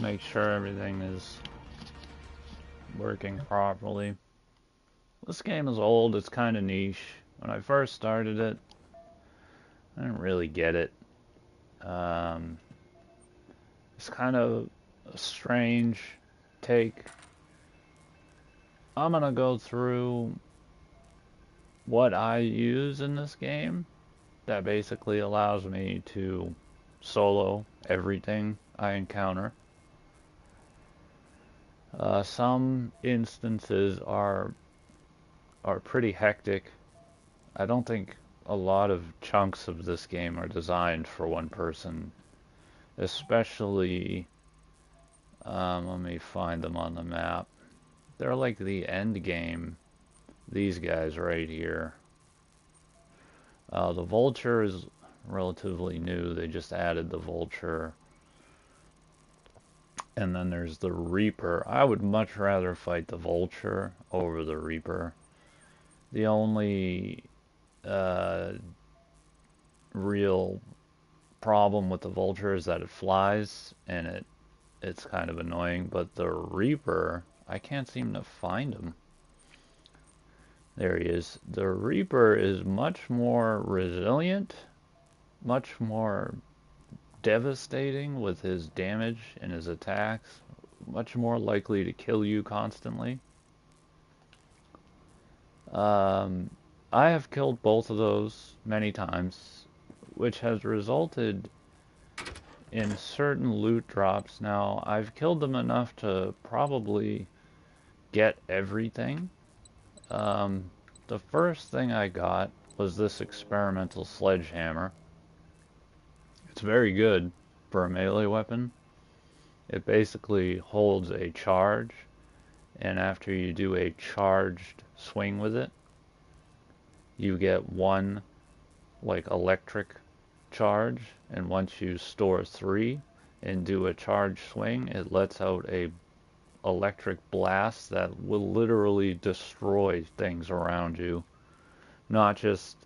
make sure everything is working properly. This game is old, it's kind of niche. When I first started it, I didn't really get it. Um, it's kind of a strange take. I'm gonna go through what I use in this game that basically allows me to solo everything I encounter. Some instances are pretty hectic. I don't think a lot of chunks of this game are designed for one person, especially, let me find them on the map. They're like the end game, these guys right here. The Vulture is relatively new, they just added the Vulture. And then there's the Reaper. I would much rather fight the Vulture over the Reaper. The only real problem with the Vulture is that it flies, and it's kind of annoying. But the Reaper, I can't seem to find him. There he is. The Reaper is much more resilient, much more devastating with his damage and his attacks, much more likely to kill you constantly. I have killed both of those many times, which has resulted in certain loot drops. Now, I've killed them enough to probably get everything. The first thing I got was this experimental sledgehammer. It's very good for a melee weapon. It basically holds a charge, and after you do a charged swing with it, you get one like electric charge, and once you store 3 and do a charge swing, it lets out a electric blast that will literally destroy things around you. Not just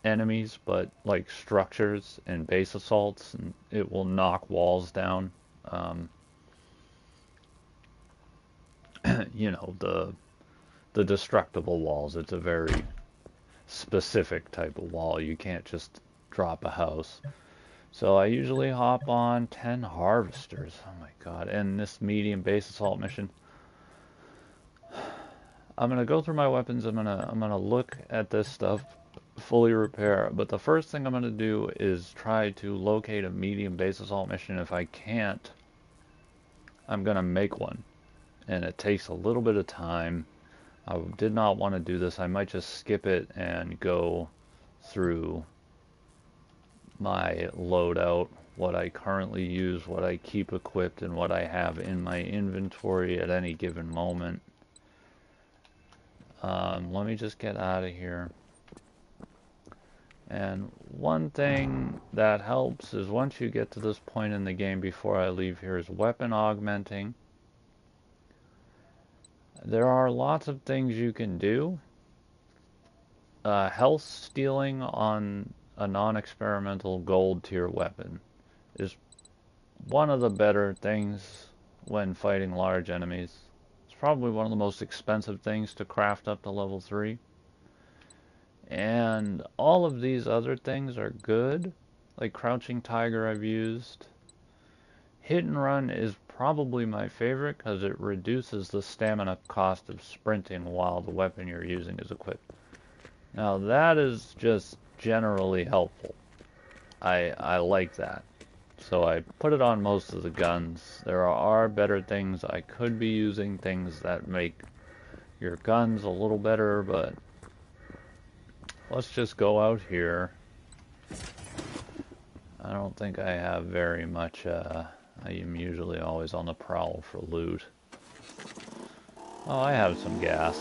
enemies, but like structures and base assaults, and it will knock walls down. Um, you know, the destructible walls. It's a very specific type of wall. You can't just drop a house. So I usually hop on 10 harvesters. Oh my god. And this medium base assault mission. I'm gonna go through my weapons. I'm gonna look at this stuff, fully repair. But the first thing I'm gonna do is try to locate a medium base assault mission. If I can't, I'm gonna make one. And it takes a little bit of time. I did not want to do this. I might just skip it and go through my loadout, what I currently use, what I keep equipped, and what I have in my inventory at any given moment. Let me just get out of here. And one thing that helps is once you get to this point in the game before I leave here is weapon augmenting. There are lots of things you can do. Health stealing on a non-experimental gold tier weapon is one of the better things when fighting large enemies. It's probably one of the most expensive things to craft up to level 3. And all of these other things are good. Like Crouching Tiger I've used. Hit and Run is probably my favorite because it reduces the stamina cost of sprinting while the weapon you're using is equipped. Now that is just generally helpful. I like that. So I put it on most of the guns. There are better things I could be using, things that make your guns a little better, but let's just go out here. I don't think I have very much, I am usually always on the prowl for loot. Oh, I have some gas.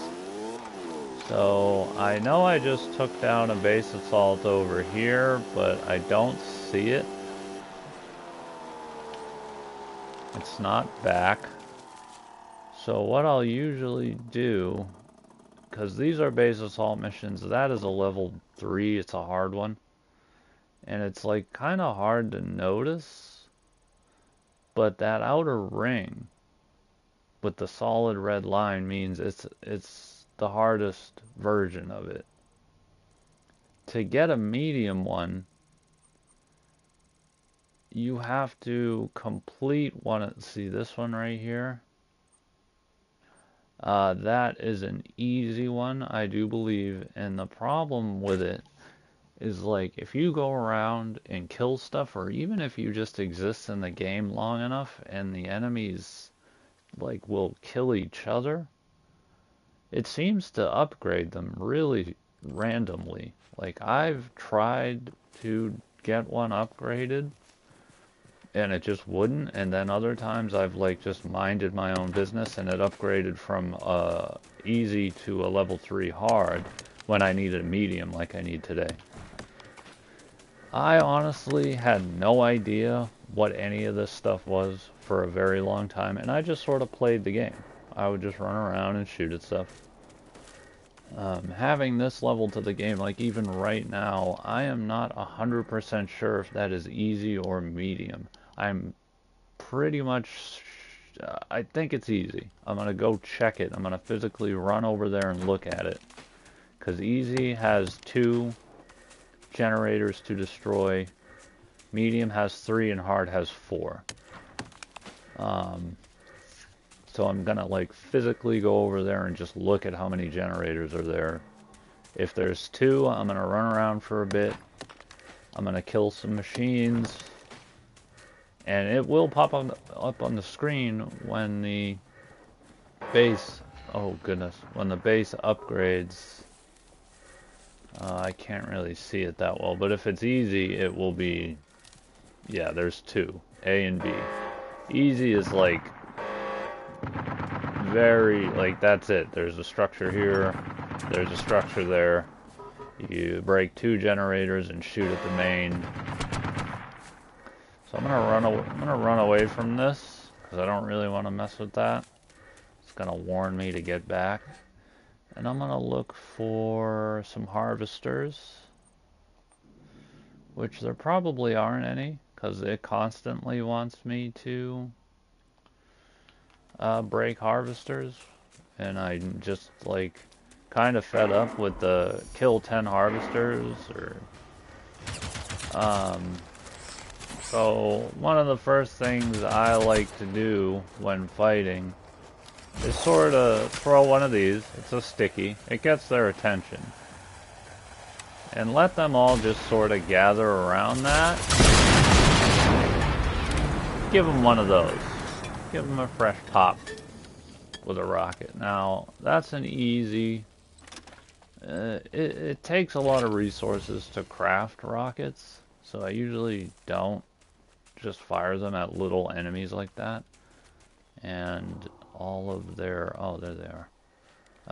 So, I know I just took down a base assault over here, but I don't see it. It's not back. So what I'll usually do, because these are base assault missions, that is a level 3, it's a hard one. And it's like kind of hard to notice. But that outer ring with the solid red line means it's the hardest version of it. To get a medium one, you have to complete one. See this one right here? That is an easy one, I do believe. And the problem with it is, like, if you go around and kill stuff, or even if you just exist in the game long enough and the enemies, like, will kill each other, it seems to upgrade them really randomly. Like, I've tried to get one upgraded and it just wouldn't, and then other times I've, like, just minded my own business and it upgraded from easy to a level 3 hard when I needed a medium like I need today. I honestly had no idea what any of this stuff was for a very long time, and I just sort of played the game. I would just run around and shoot at stuff. Having this level to the game, like even right now, I am not 100% sure if that is easy or medium. I'm pretty much, I think it's easy. I'm going to go check it. I'm going to physically run over there and look at it. Because easy has 2 generators to destroy, medium has 3, and hard has 4. So I'm gonna, like, physically go over there and just look at how many generators are there. If there's 2, I'm gonna run around for a bit. I'm gonna kill some machines, and it will pop up on the screen when the base, oh goodness, when the base upgrades. I can't really see it that well, but if it's easy, it will be, yeah, there's 2, A and B. Easy is like very, like, that's it. There's a structure here, there's a structure there. You break 2 generators and shoot at the main. So I'm gonna run away from this because I don't really want to mess with that. It's gonna warn me to get back. And I'm gonna look for some harvesters, which there probably aren't any, because it constantly wants me to break harvesters, and I'm just, like, kind of fed up with the kill 10 harvesters, or so one of the first things I like to do when fighting is sort of throw one of these. It's a sticky. It gets their attention. And let them all just sort of gather around that. Give them one of those. Give them a fresh pop with a rocket. Now, that's an easy... it takes a lot of resources to craft rockets, so I usually don't just fire them at little enemies like that. And all of their... oh, there they are.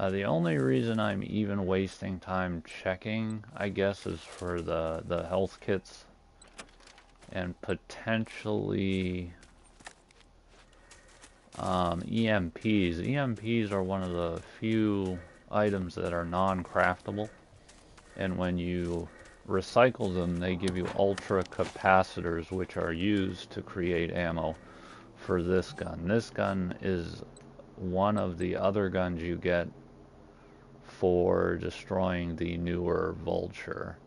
The only reason I'm even wasting time checking, I guess, is for the health kits and potentially EMPs. EMPs are one of the few items that are non-craftable, and when you recycle them, they give you ultra capacitors, which are used to create ammo for this gun. This gun is one of the other guns you get for destroying the newer Vulture.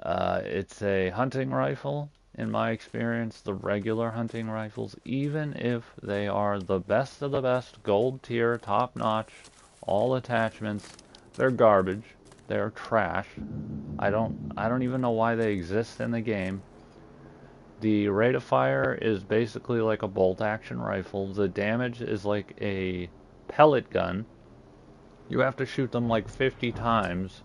It's a hunting rifle. In my experience, the regular hunting rifles, even if they are the best of the best, gold tier, top notch, all attachments, they're garbage. They're trash. I don't even know why they exist in the game. The rate of fire is basically like a bolt action rifle. The damage is like a pellet gun. You have to shoot them like 50 times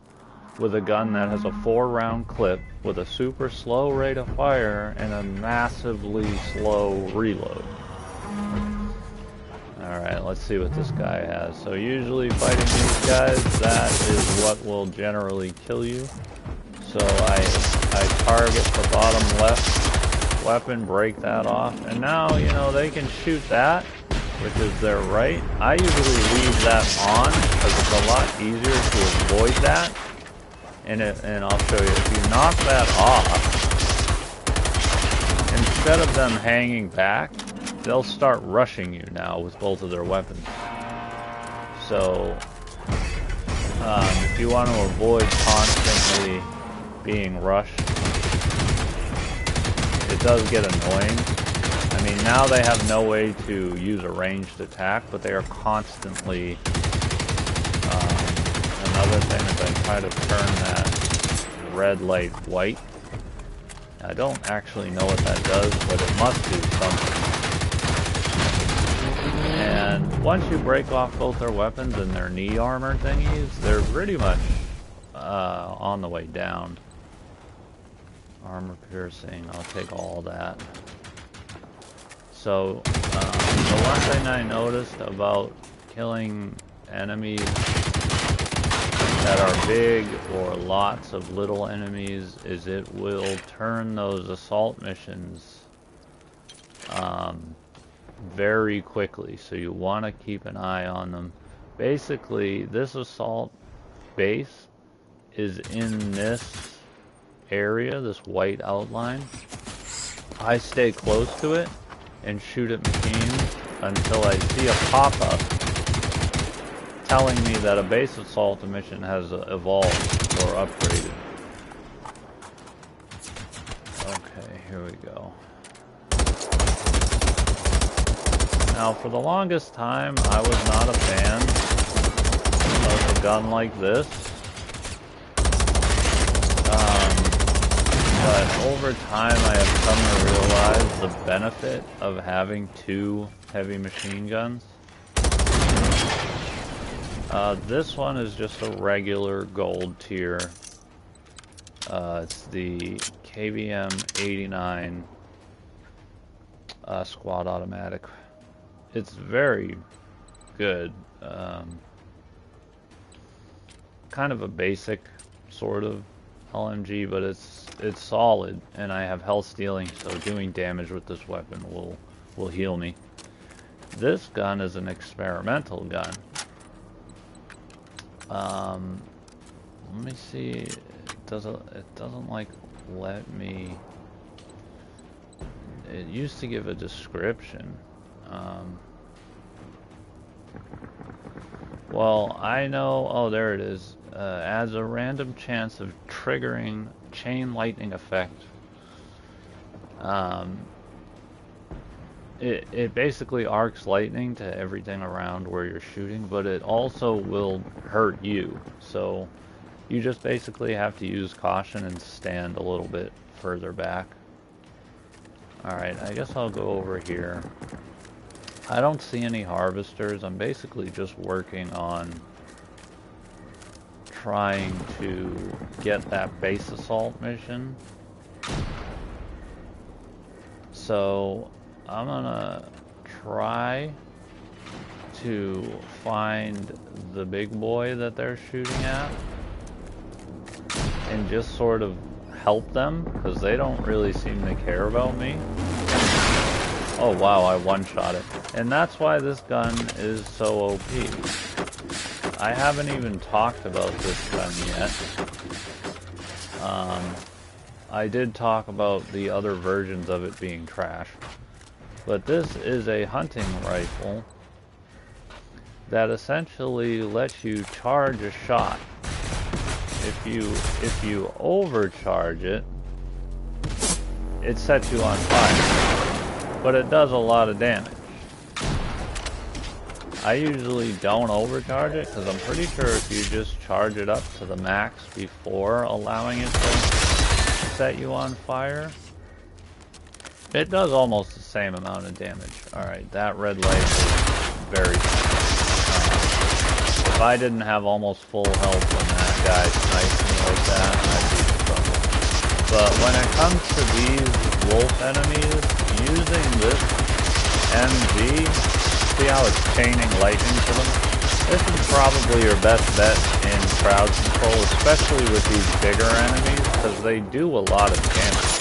with a gun that has a 4-round clip with a super slow rate of fire and a massively slow reload. Alright, let's see what this guy has. So usually fighting these guys, that is what will generally kill you. So I target the bottom left weapon, break that off, and now, you know, they can shoot that, which is their right. I usually leave that on because it's a lot easier to avoid that. And I'll show you, if you knock that off, instead of them hanging back, they'll start rushing you now with both of their weapons. So, if you want to avoid constantly being rushed, it does get annoying. I mean, now they have no way to use a ranged attack, but they are constantly... another thing is I try to turn that red light white. I don't actually know what that does, but it must do something. And once you break off both their weapons and their knee armor thingies, they're pretty much on the way down. Armor piercing, I'll take all that. So, the one thing I noticed about killing enemies that are big or lots of little enemies is it will turn those assault missions very quickly, so you want to keep an eye on them. Basically, this assault base is in this area, this white outline. I stay close to it and shoot at machines until I see a pop-up telling me that a base assault mission has evolved or upgraded. Okay, here we go. Now, for the longest time, I was not a fan of a gun like this. But over time, I have come to realize the benefit of having two heavy machine guns. This one is just a regular gold tier. It's the KVM-89 squad automatic. It's very good. Kind of a basic sort of LMG, but it's solid, and I have health stealing, so doing damage with this weapon will heal me. This gun is an experimental gun. Let me see. It doesn't like let me. It used to give a description. Well, I know. Oh, there it is. Adds a random chance of triggering chain lightning effect. It basically arcs lightning to everything around where you're shooting, but it also will hurt you. So you just basically have to use caution and stand a little bit further back. Alright, I guess I'll go over here. I don't see any harvesters. I'm basically just working on trying to get that base assault mission. So I'm gonna try to find the big boy that they're shooting at and just sort of help them, because they don't really seem to care about me. Oh wow, I one-shot it. And that's why this gun is so OP. I haven't even talked about this gun yet. I did talk about the other versions of it being trash. But this is a hunting rifle that essentially lets you charge a shot. If you overcharge it, it sets you on fire. But it does a lot of damage. I usually don't overcharge it because I'm pretty sure if you just charge it up to the max before allowing it to set you on fire, it does almost the same amount of damage. Alright, that red light is very if I didn't have almost full health when that guy sniped me like that, I'd be in trouble. But when it comes to these wolf enemies, using this MG, see how it's chaining lightning to them? This is probably your best bet in crowd control, especially with these bigger enemies, because they do a lot of damage.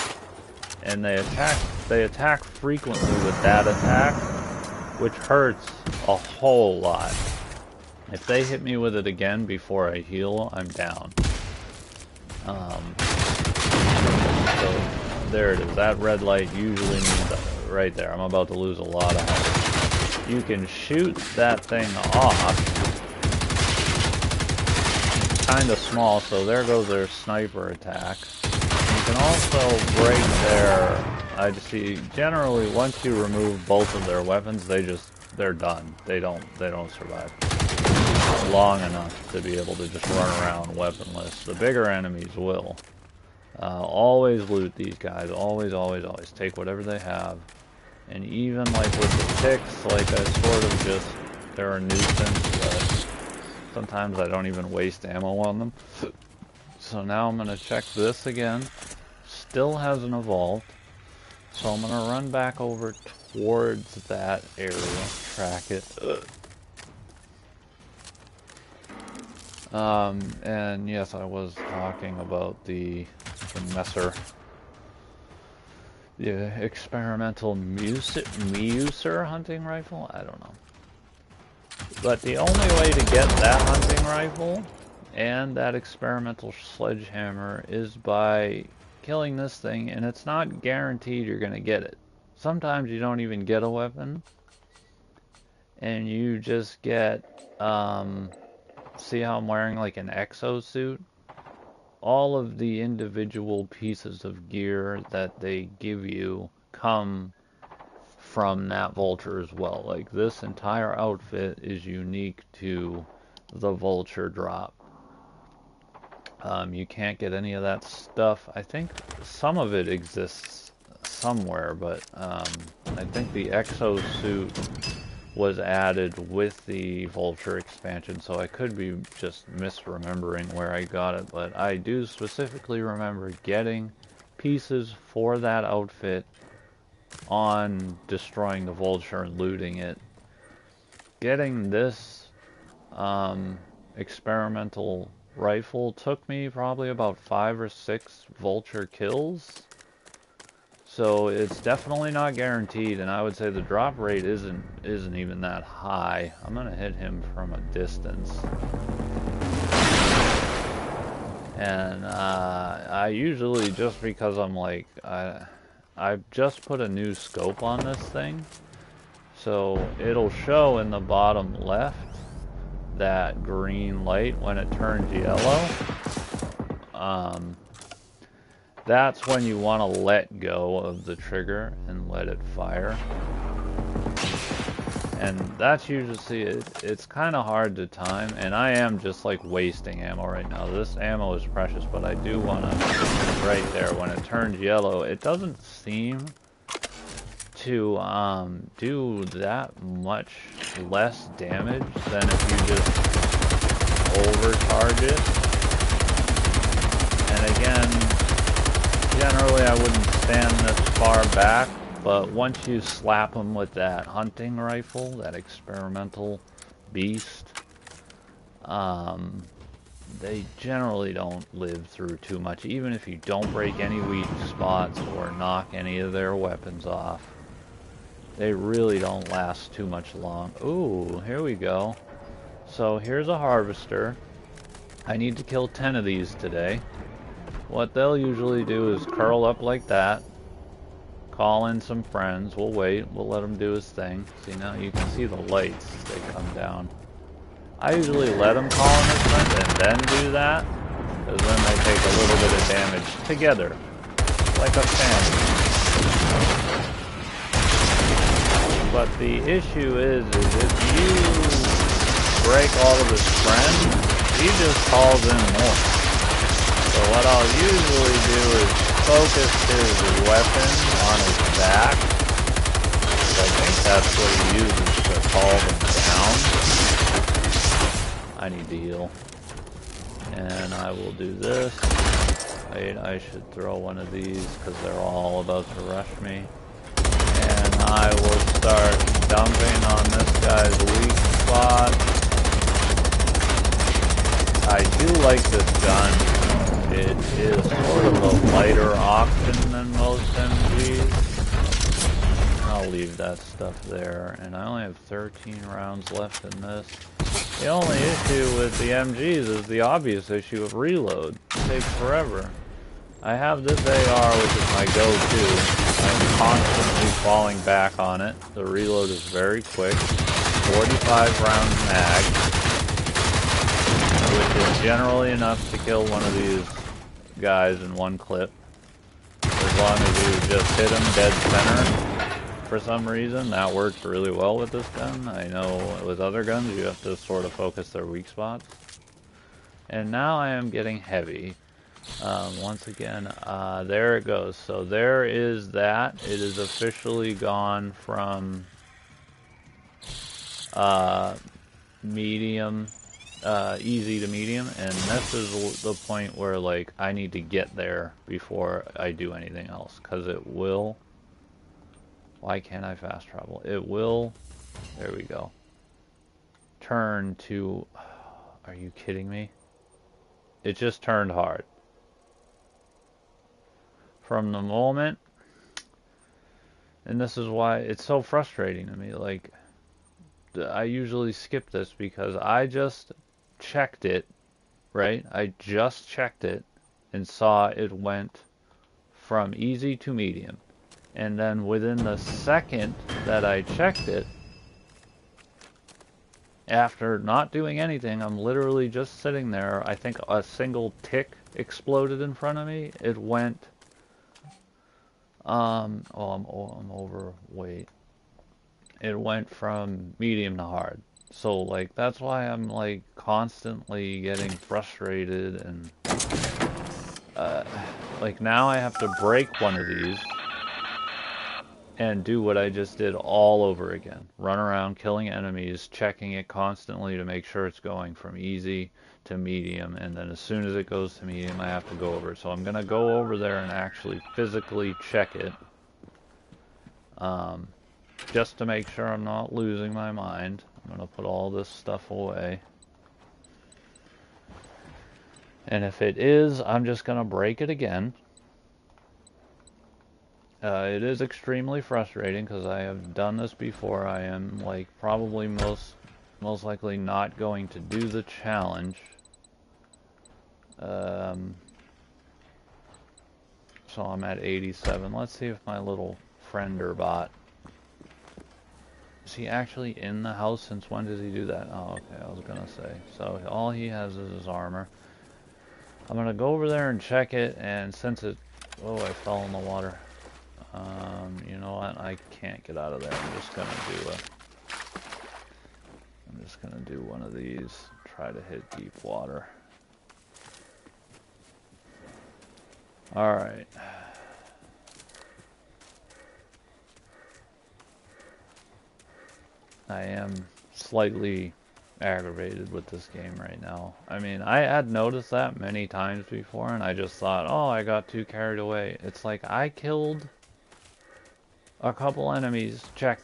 And they attack frequently with that attack, which hurts a whole lot. If they hit me with it again before I heal, I'm down. So there it is. That red light usually means right there. I'm about to lose a lot of health. You can shoot that thing off. It's kind of small, so there goes their sniper attack. You can also break their... I just see, generally, once you remove both of their weapons, they're done. They don't survive long enough to be able to just run around weaponless. The bigger enemies will. Always loot these guys. Always, always, always. Take whatever they have. And even like with the ticks, like I sort of just, they're a nuisance, but sometimes I don't even waste ammo on them. So now I'm going to check this again. Still hasn't evolved. So I'm going to run back over towards that area. Track it. And yes, I was talking about the Messer. The experimental Meuser hunting rifle? I don't know. But the only way to get that hunting rifle and that experimental sledgehammer is by killing this thing, and it's not guaranteed you're going to get it. Sometimes you don't even get a weapon, and you just get, see how I'm wearing like an exosuit? All of the individual pieces of gear that they give you come from that vulture as well. Like this entire outfit is unique to the vulture drop. You can't get any of that stuff. I think some of it exists somewhere, but I think the exosuit was added with the vulture expansion, so I could be just misremembering where I got it, but I do specifically remember getting pieces for that outfit on destroying the vulture and looting it. Getting this experimental rifle took me probably about 5 or 6 vulture kills. So it's definitely not guaranteed, and I would say the drop rate isn't even that high. I'm gonna hit him from a distance. And I usually, just because I'm like, I've just put a new scope on this thing, so it'll show in the bottom left that green light when it turns yellow. That's when you want to let go of the trigger and let it fire. And that's usually, it's kind of hard to time, and I am just like wasting ammo right now. This ammo is precious, but I do want to, right there, when it turns yellow, it doesn't seem to do that much less damage than if you just overcharge it. And again, generally I wouldn't stand this far back, but once you slap them with that hunting rifle, that experimental beast, they generally don't live through too much, even if you don't break any weak spots or knock any of their weapons off. They really don't last too much long. Ooh, here we go. So here's a harvester. I need to kill 10 of these today. What they'll usually do is curl up like that, call in some friends, we'll wait, we'll let him do his thing. See, now you can see the lights as they come down. I usually let him call in his friends and then do that, because then they take a little bit of damage together, like a family. But the issue is if you break all of his friends, he just calls in more. So what I'll usually do is focus his weapon on his back. I think that's what he uses to call them down. I need to heal. And I will do this. Wait, I should throw one of these because they're all about to rush me. And I will start dumping on this guy's weak spot. I do like this gun. It is sort of a lighter option than most MGs. I'll leave that stuff there. And I only have 13 rounds left in this. The only issue with the MGs is the obvious issue of reload. It takes forever. I have this AR, which is my go-to. I'm constantly falling back on it. The reload is very quick. 45 round mag, which is generally enough to kill one of these guys in one clip. As long as you just hit him dead center for some reason. That works really well with this gun. I know with other guns you have to sort of focus their weak spots. And now I am getting heavy. Once again, there it goes. So there is that. It is officially gone from medium, easy to medium, and this is the point where, like, I need to get there before I do anything else, because it will... Why can't I fast travel? It will... There we go. Turn to... Are you kidding me? It just turned hard. From the moment... And this is why it's so frustrating to me, like... I usually skip this because I just checked it, right? I just checked it and saw it went from easy to medium. And then within the second that I checked it, after not doing anything, I'm literally just sitting there. I think a single tick exploded in front of me. It went, I'm overweight. It went from medium to hard. So, like, that's why I'm, like, constantly getting frustrated and, like, now I have to break one of these and do what I just did all over again. Run around killing enemies, checking it constantly to make sure it's going from easy to medium, and then as soon as it goes to medium, I have to go over it. So I'm gonna go over there and actually physically check it. Just to make sure I'm not losing my mind. I'm going to put all this stuff away. And if it is, I'm just going to break it again. It is extremely frustrating because I have done this before. I am, like, probably most likely not going to do the challenge. So I'm at 87. Let's see if my little friender bot... Is he actually in the house? Since when does he do that? Oh, okay, I was gonna say. So all he has is his armor. I'm gonna go over there and check it, and since it... Oh, I fell in the water. You know what? I can't get out of there. I'm just gonna do one of these. Try to hit deep water. Alright. I am slightly aggravated with this game right now. I mean, I had noticed that many times before, and I just thought, oh, I got too carried away. It's like, I killed a couple enemies, check.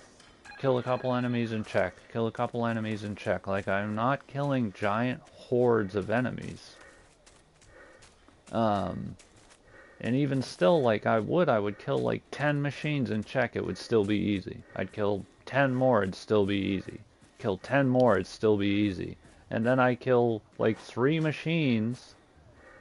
Kill a couple enemies and check. Kill a couple enemies and check. Like, I'm not killing giant hordes of enemies. And even still, like, I would kill like 10 machines and check, it would still be easy. I'd kill 10 more, it'd still be easy. Kill 10 more, it'd still be easy. And then I kill like 3 machines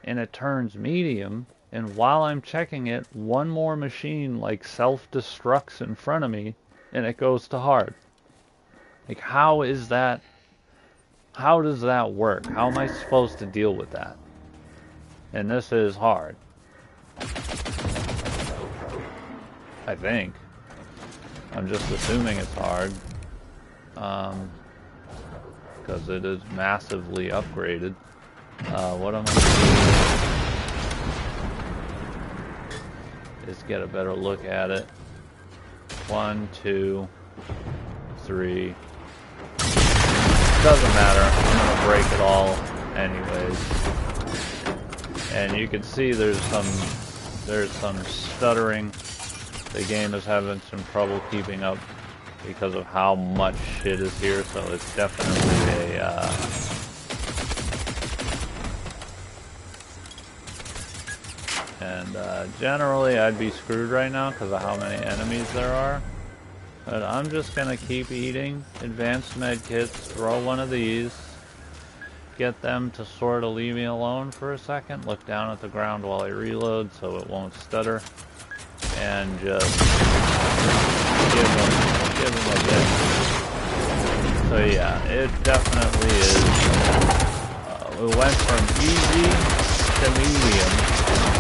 and it turns medium, and while I'm checking it, one more machine like self-destructs in front of me and it goes to hard. Like, how is that? How does that work? How am I supposed to deal with that? And this is hard. I think. I'm just assuming it's hard. Because it is massively upgraded. What I'm going to do is get a better look at it. 1, 2, 3. Doesn't matter. I'm going to break it all anyways. And you can see there's some stuttering. The game is having some trouble keeping up because of how much shit is here, so it's definitely a, generally I'd be screwed right now because of how many enemies there are. But I'm just gonna keep eating advanced med kits, throw one of these, get them to sort of leave me alone for a second, look down at the ground while I reload so it won't stutter. And just give him a bit. So yeah, it definitely is. It went from easy to medium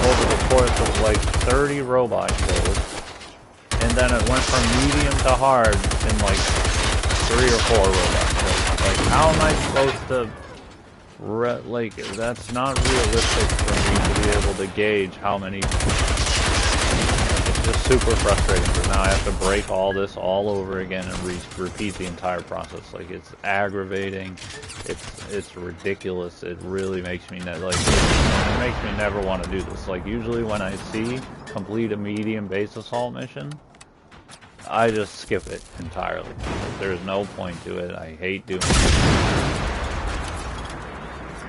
over the course of like 30 robot kills, and then it went from medium to hard in like 3 or 4 robot kills. Like, how am I supposed to? Like, that's not realistic for me to be able to gauge how many. It's just super frustrating because now I have to break all this all over again and repeat the entire process. Like, it's aggravating. It's ridiculous. It really makes me it makes me never want to do this. Like, usually when I see complete a medium base assault mission, I just skip it entirely. There's no point to it. I hate doing it.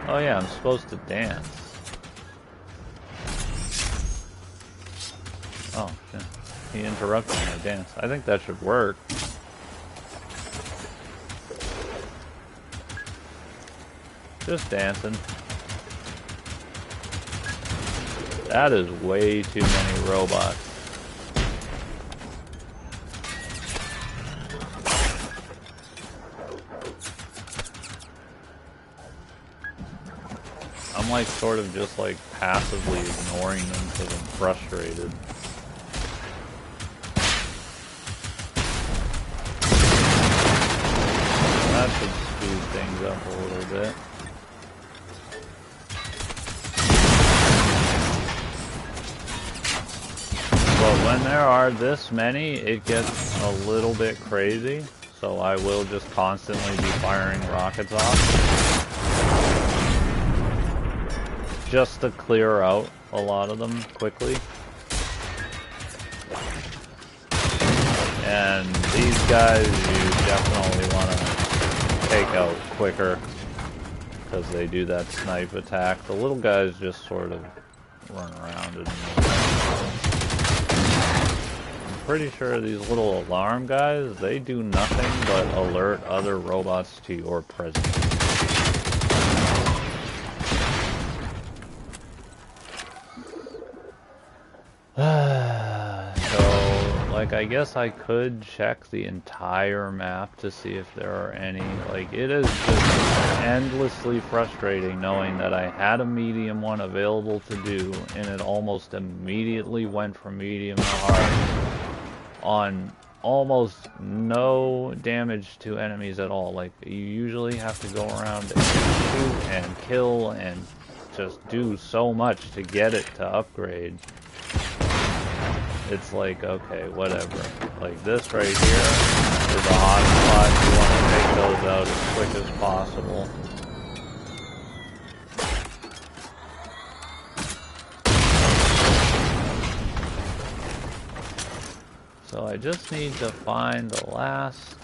Oh yeah, I'm supposed to dance. Oh shit. He interrupted my dance. I think that should work. Just dancing. That is way too many robots. I'm like sort of just like passively ignoring them because I'm frustrated. That should speed things up a little bit. But when there are this many, it gets a little bit crazy. So I will just constantly be firing rockets off. Just to clear out a lot of them quickly. And these guys you definitely want to take out quicker because they do that snipe attack. The little guys just sort of run around and I'm pretty sure these little alarm guys, they do nothing but alert other robots to your presence. So, like, I guess I could check the entire map to see if there are any, like, it is just endlessly frustrating knowing that I had a medium one available to do, and it almost immediately went from medium to hard on almost no damage to enemies at all. Like, you usually have to go around and shoot and kill and just do so much to get it to upgrade. It's like, okay, whatever. Like, this right here is a hot spot. You want to take those out as quick as possible. So I just need to find the last.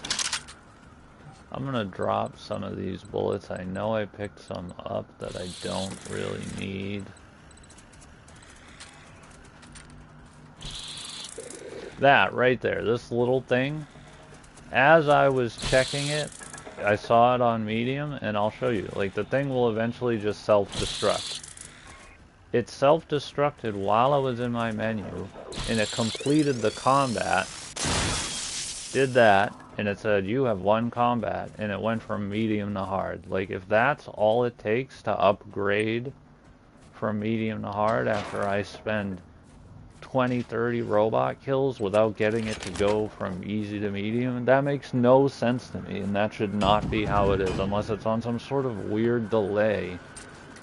I'm gonna drop some of these bullets. I know I picked some up that I don't really need. That right there, this little thing, as I was checking it, I saw it on medium, and I'll show you. Like, the thing will eventually just self-destruct. It self-destructed while I was in my menu, and it completed the combat, did that, and it said, you have 1 combat, and it went from medium to hard. Like, if that's all it takes to upgrade from medium to hard after I spend 20-30 robot kills without getting it to go from easy to medium, that makes no sense to me, and that should not be how it is unless it's on some sort of weird delay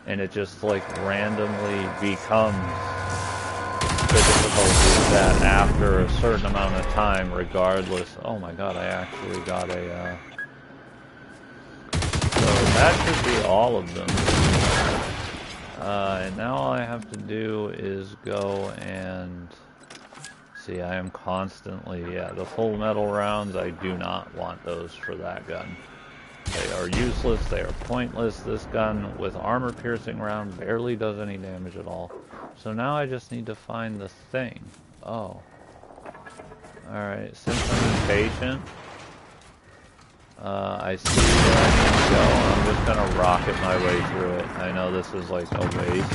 and it just like randomly becomes the difficulty that after a certain amount of time, regardless. Oh my god, I actually got a so that should be all of them. And now all I have to do is go and see, I am constantly, yeah, the full metal rounds, I do not want those for that gun. They are useless, they are pointless. This gun with armor piercing round barely does any damage at all. So now I just need to find the thing. Oh. Alright, since I'm impatient, I see where I need to go. I'm just gonna rocket my way through it. I know this is like a waste.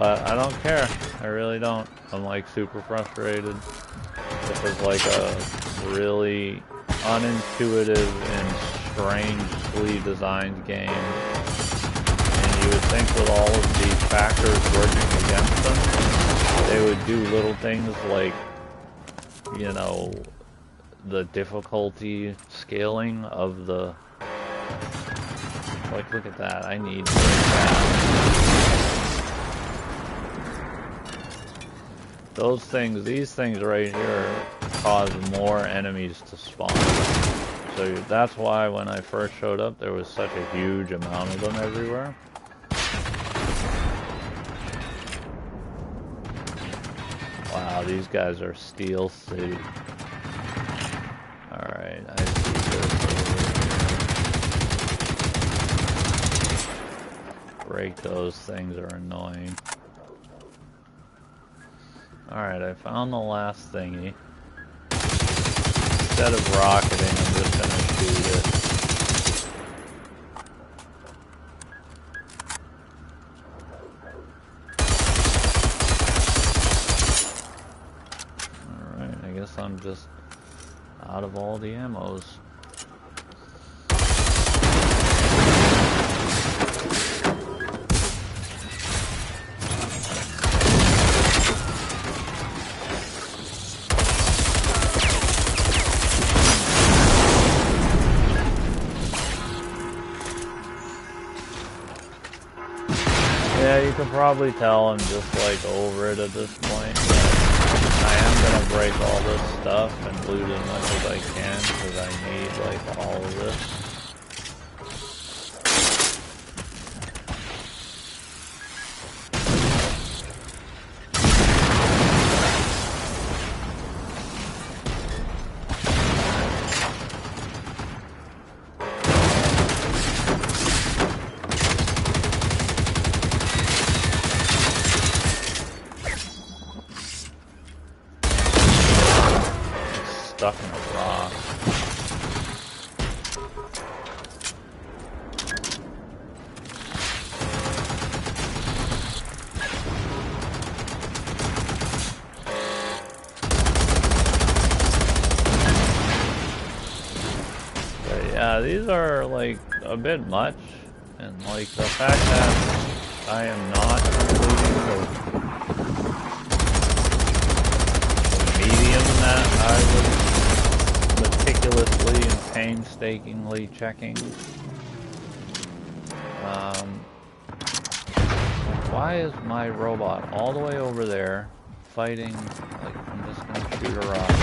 But I don't care. I really don't. I'm like super frustrated. This is like a really unintuitive and strangely designed game. And you would think with all of these factors working against them, they would do little things like, you know, the difficulty scaling of the... Like, look at that. I need that. Those things, these things right here cause more enemies to spawn. So that's why when I first showed up, there was such a huge amount of them everywhere. Wow, these guys are Steel City. Alright, I see this. Break those things are annoying. Alright, I found the last thingy. Instead of rocketing, I'm just gonna shoot it. Alright, I guess I'm just out of all the ammos. Yeah, you can probably tell I'm just like over it at this point. I am gonna break all this stuff and loot as much as I can because I need like all of this. Stuck in a rock. But yeah, these are like a bit much, and like the fact that I am not completing the medium that I was meticulously and painstakingly checking. Why is my robot all the way over there fighting? Like, I'm just gonna shoot a rock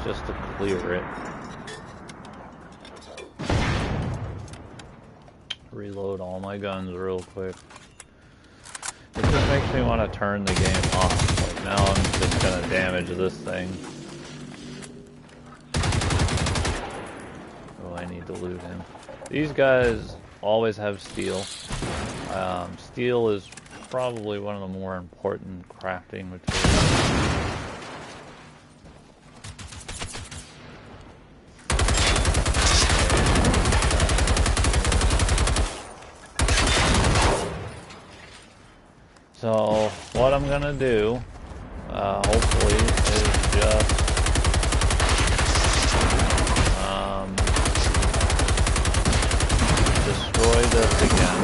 just to clear it. Reload all my guns real quick. It just makes me want to turn the game off. Like, now I'm just gonna damage this thing. Oh, I need to loot him. These guys always have steel. Steel is probably one of the more important crafting materials. So, what I'm gonna do, hopefully, is just destroy this again.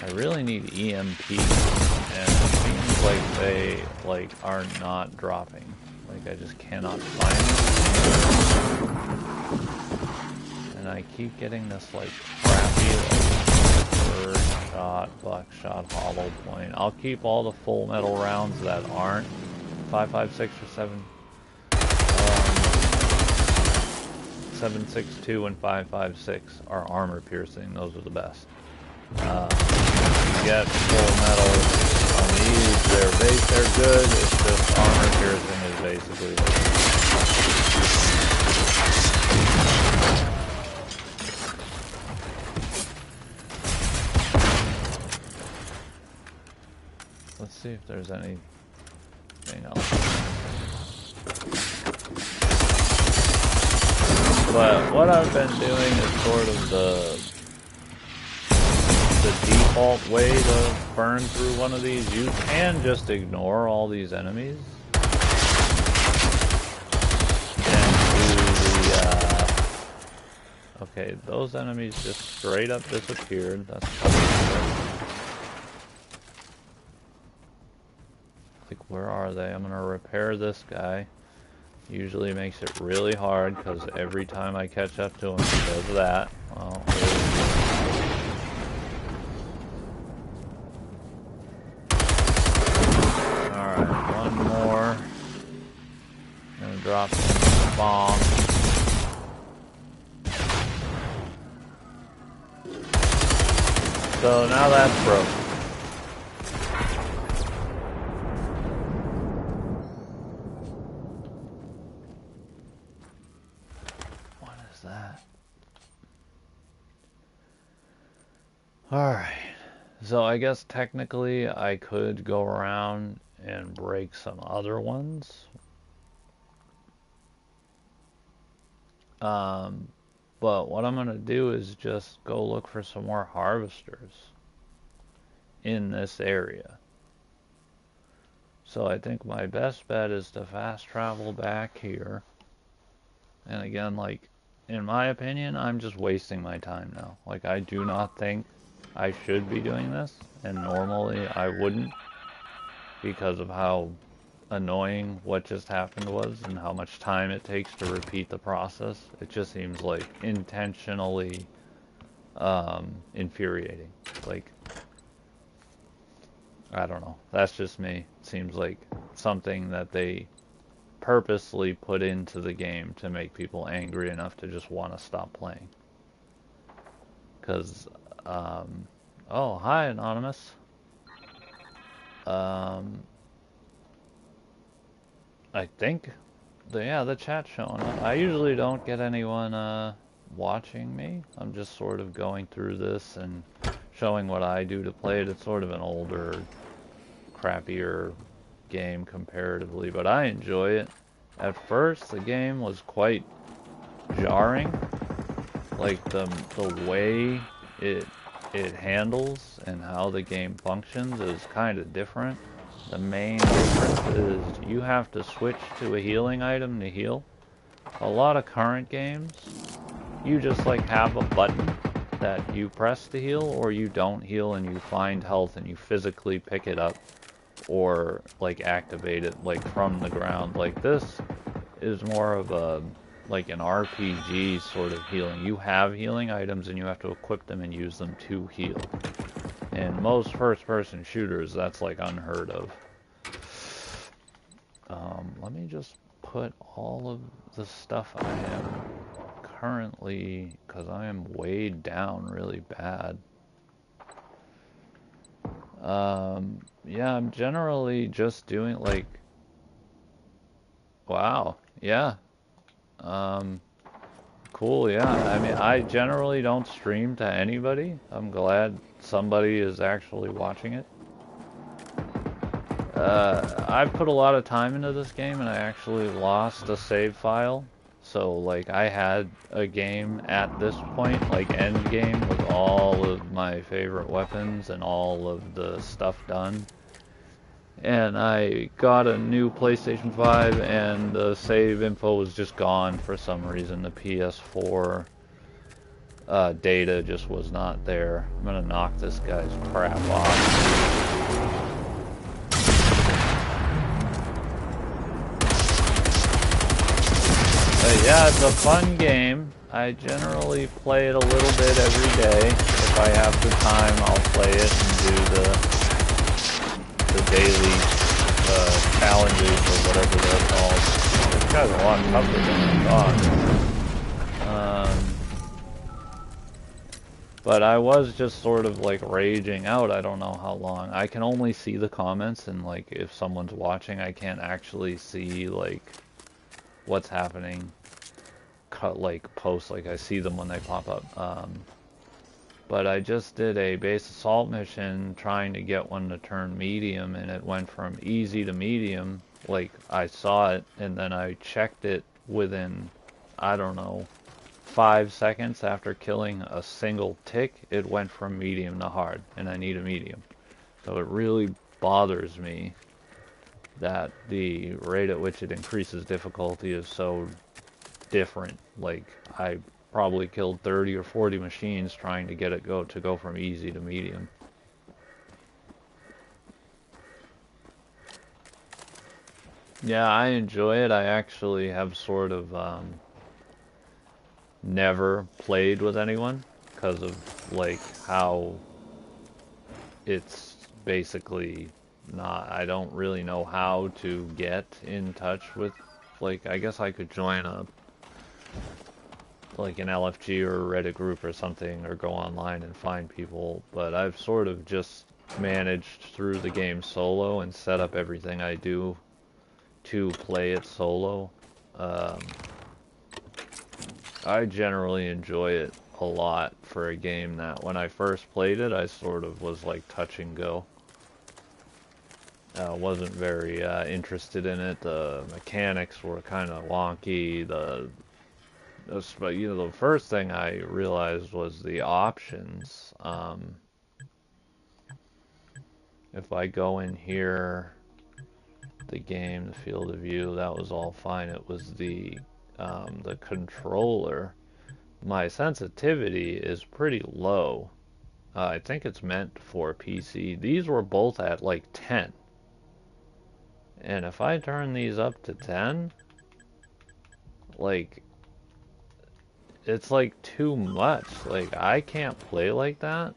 I really need EMP, and it seems like they are not dropping. Like, I just cannot find them. And I keep getting this like crappy bird shot, buckshot, hollow point. I'll keep all the full metal rounds that aren't 5.56 or 7.62 and 5.56 are armor piercing. Those are the best. You get full metal on these. They're good. It's just armor piercing is basically Let's see if there's anything else. But what I've been doing is sort of the the default way to burn through one of these. You can just ignore all these enemies and do the, okay, those enemies just straight up disappeared. That's like, where are they? I'm gonna repair this guy. Usually makes it really hard because every time I catch up to him, he does that. Well, alright, one more. Gonna drop some bomb. So now that's broken. Alright, so I guess technically I could go around and break some other ones. But what I'm going to do is just go look for some more harvesters in this area. So I think my best bet is to fast travel back here. And again, like, in my opinion, I'm just wasting my time now. Like, I do not think I should be doing this, and normally I wouldn't because of how annoying what just happened was and how much time it takes to repeat the process. It just seems like intentionally infuriating. Like, I don't know. That's just me. It seems like something that they purposely put into the game to make people angry enough to just want to stop playing. Because oh, hi, Anonymous. I think, the chat's showing up. I usually don't get anyone watching me. I'm just sort of going through this and showing what I do to play it. It's sort of an older, crappier game comparatively, but I enjoy it. At first, the game was quite jarring. Like, the way it handles and how the game functions is kind of different. The main difference is you have to switch to a healing item to heal. A lot of current games, you just like have a button that you press to heal, or you don't heal and you find health and you physically pick it up or like activate it like from the ground. Like, this is more of a like an RPG sort of healing. You have healing items and you have to equip them and use them to heal. In most first-person shooters, that's like unheard of. Let me just put all of the stuff I am currently, because I am weighed down really bad. Yeah, I'm generally just doing like, wow, yeah. Cool, yeah. I mean, I generally don't stream to anybody. I'm glad somebody is actually watching it. I've put a lot of time into this game, and I actually lost a save file. So, like, I had a game at this point, like, end game, with all of my favorite weapons and all of the stuff done. And I got a new PlayStation 5 and the save info was just gone for some reason. The PS4 data just was not there. I'm gonna knock this guy's crap off. But yeah, it's a fun game. I generally play it a little bit every day. If I have the time, I'll play it and do the daily challenges or whatever they're called. This guy's a lot tougher than I thought. But I was just sort of like raging out. I don't know how long. I can only see the comments, and like if someone's watching, I can't actually see like what's happening. Like posts, like I see them when they pop up. But I just did a base assault mission trying to get one to turn medium, and it went from easy to medium. Like, I saw it, and then I checked it within, I don't know, 5 seconds after killing a single tick, it went from medium to hard, and I need a medium. So it really bothers me that the rate at which it increases difficulty is so different. Like, I probably killed 30 or 40 machines trying to get it to go from easy to medium. Yeah, I enjoy it. I actually have sort of never played with anyone because of like how it's basically not, I don't really know how to get in touch with, like, I guess I could join a like an LFG or a Reddit group or something, or go online and find people, but I've sort of just managed through the game solo and set up everything I do to play it solo. I generally enjoy it a lot for a game that when I first played it, I sort of was like touch and go. Wasn't very interested in it. The mechanics were kind of wonky. But you know, the first thing I realized was the options. If I go in here, the game, the field of view, that was all fine. It was the controller. My sensitivity is pretty low. I think it's meant for PC. These were both at like 10. And if I turn these up to 10, like, it's like too much. Like, I can't play like that.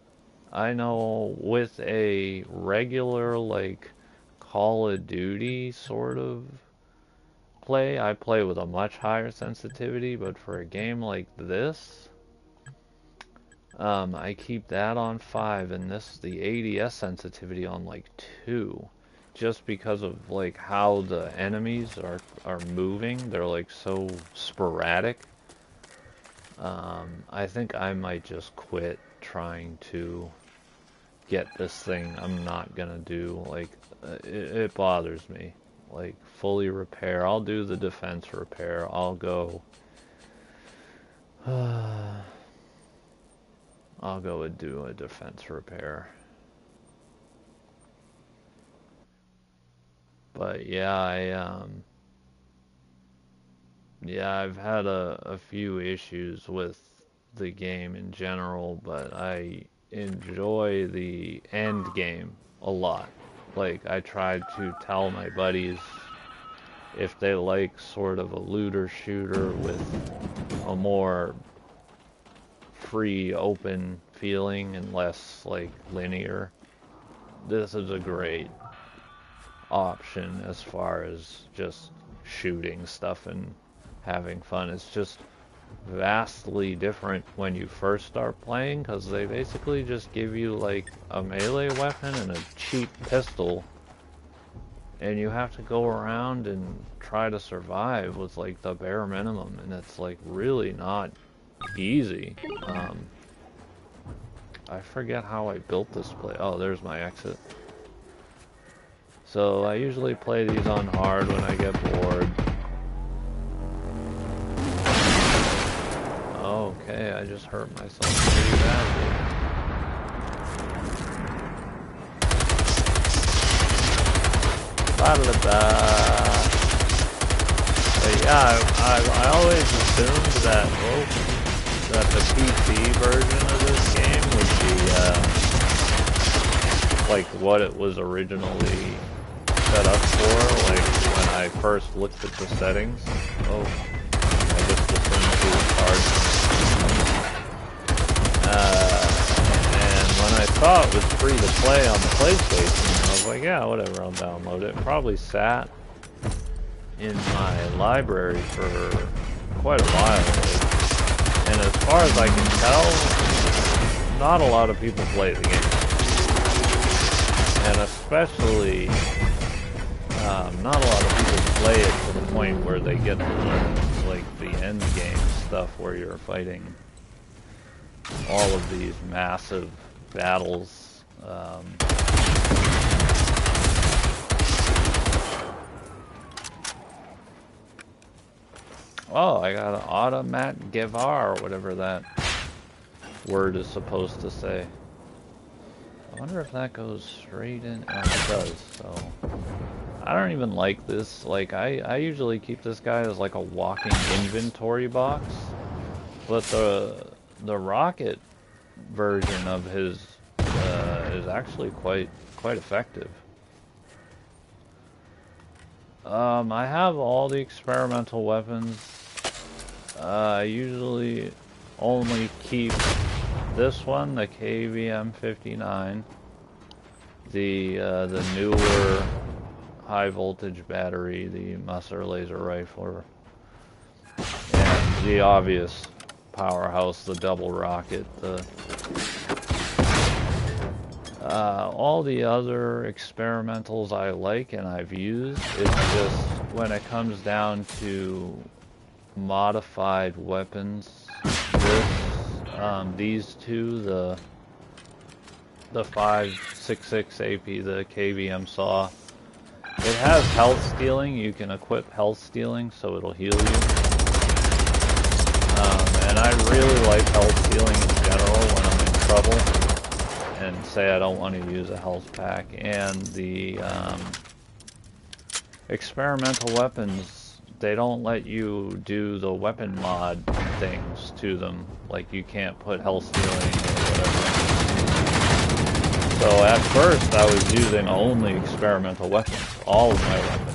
I know with a regular, like, Call of Duty sort of play, I play with a much higher sensitivity, but for a game like this, I keep that on 5, and the ADS sensitivity on like 2, just because of like how the enemies are moving. They're like so sporadic. I think I might just quit trying to get this thing. I'm not gonna do, like, it bothers me. Like, fully repair. I'll do the defense repair. I'll go and do a defense repair. But yeah, I've had a few issues with the game in general, but I enjoy the end game a lot. Like, I tried to tell my buddies if they like sort of a looter shooter with a more free, open feeling and less like linear, this is a great option as far as just shooting stuff and having fun. It's just vastly different when you first start playing, because they basically just give you like a melee weapon and a cheap pistol, and you have to go around and try to survive with like the bare minimum, and it's like really not easy. I forget how I built this play. Oh, there's my exit. So I usually play these on hard when I get bored. Okay, I just hurt myself pretty badly. But yeah, I always assumed that the PC version of this game would be like what it was originally set up for. Like when I first looked at the settings. Oh, I just assumed it was hard. And when I saw it was free to play on the PlayStation, I was like, yeah, whatever, I'll download it. It probably sat in my library for quite a while. And as far as I can tell, not a lot of people play the game. And especially, not a lot of people play it to the point where they get to learn, like, the end game stuff where you're fighting all of these massive battles. Oh, I got an automat Gevar, or whatever that word is supposed to say. I wonder if that goes straight in. Oh, it does, so... I don't even like this. Like, I usually keep this guy as like a walking inventory box. But the rocket version of his is actually quite effective. I have all the experimental weapons. I usually only keep this one, the KVM-59, the newer high voltage battery, the Musser laser rifle, and the obvious powerhouse, the double rocket. All the other experimentals I like and I've used. It's just when it comes down to modified weapons, these two, the 5.66 AP, the KVM saw, it has health stealing. You can equip health stealing, so it'll heal you. And I really like health stealing in general when I'm in trouble and say I don't want to use a health pack. And the experimental weapons, they don't let you do the weapon mod things to them. Like, you can't put health stealing or whatever. So at first I was using only experimental weapons, all of my weapons.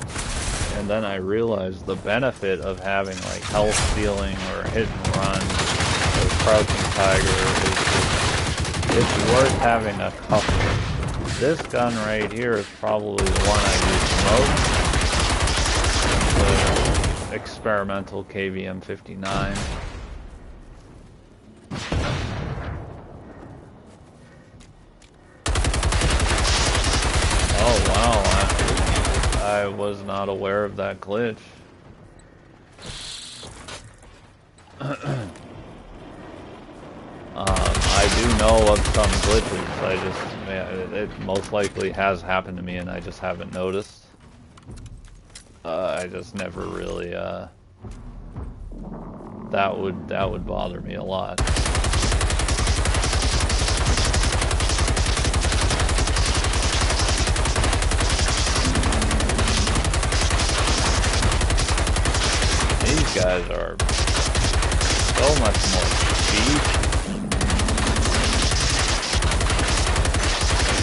And then I realized the benefit of having like health stealing or hit and run or crouching tiger is just, it's worth having a couple. This gun right here is probably the one I use most. The experimental KVM-59. Oh wow, I was not aware of that glitch. I do know of some glitches. I just, it most likely has happened to me and I just haven't noticed. I just never really, that would bother me a lot. These guys are so much more speed.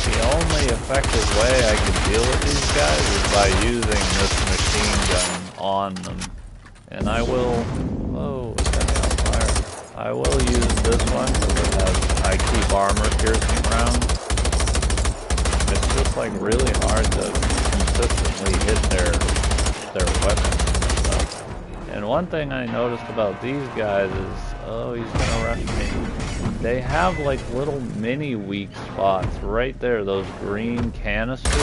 The only effective way I can deal with these guys is by using this machine gun on them. And I will... Oh, it's got me on fire. I will use this one because it has high keep armor piercing rounds. It's just like really hard to consistently hit their weapons and stuff. And one thing I noticed about these guys is... Oh, he's gonna rush me. They have like little mini weak spots right there, those green canisters.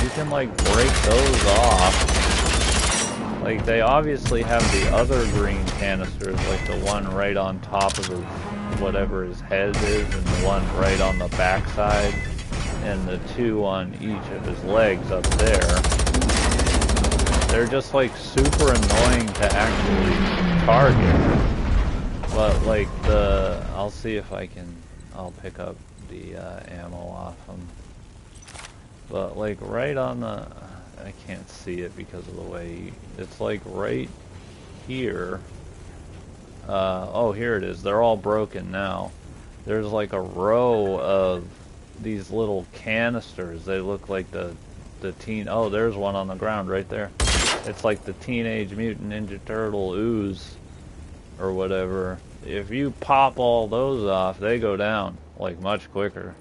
You can like break those off. Like they obviously have the other green canisters, like the one right on top of his, whatever his head is, and the one right on the backside, and the two on each of his legs up there. They're just like super annoying to actually target. But like I'll see if I'll pick up the ammo off them. But like right on the, I can't see it because of the way, it's like right here. Oh, here it is. They're all broken now. There's like a row of these little canisters. They look like the oh, there's one on the ground right there. It's like the Teenage Mutant Ninja Turtle ooze or whatever. If you pop all those off, they go down like much quicker.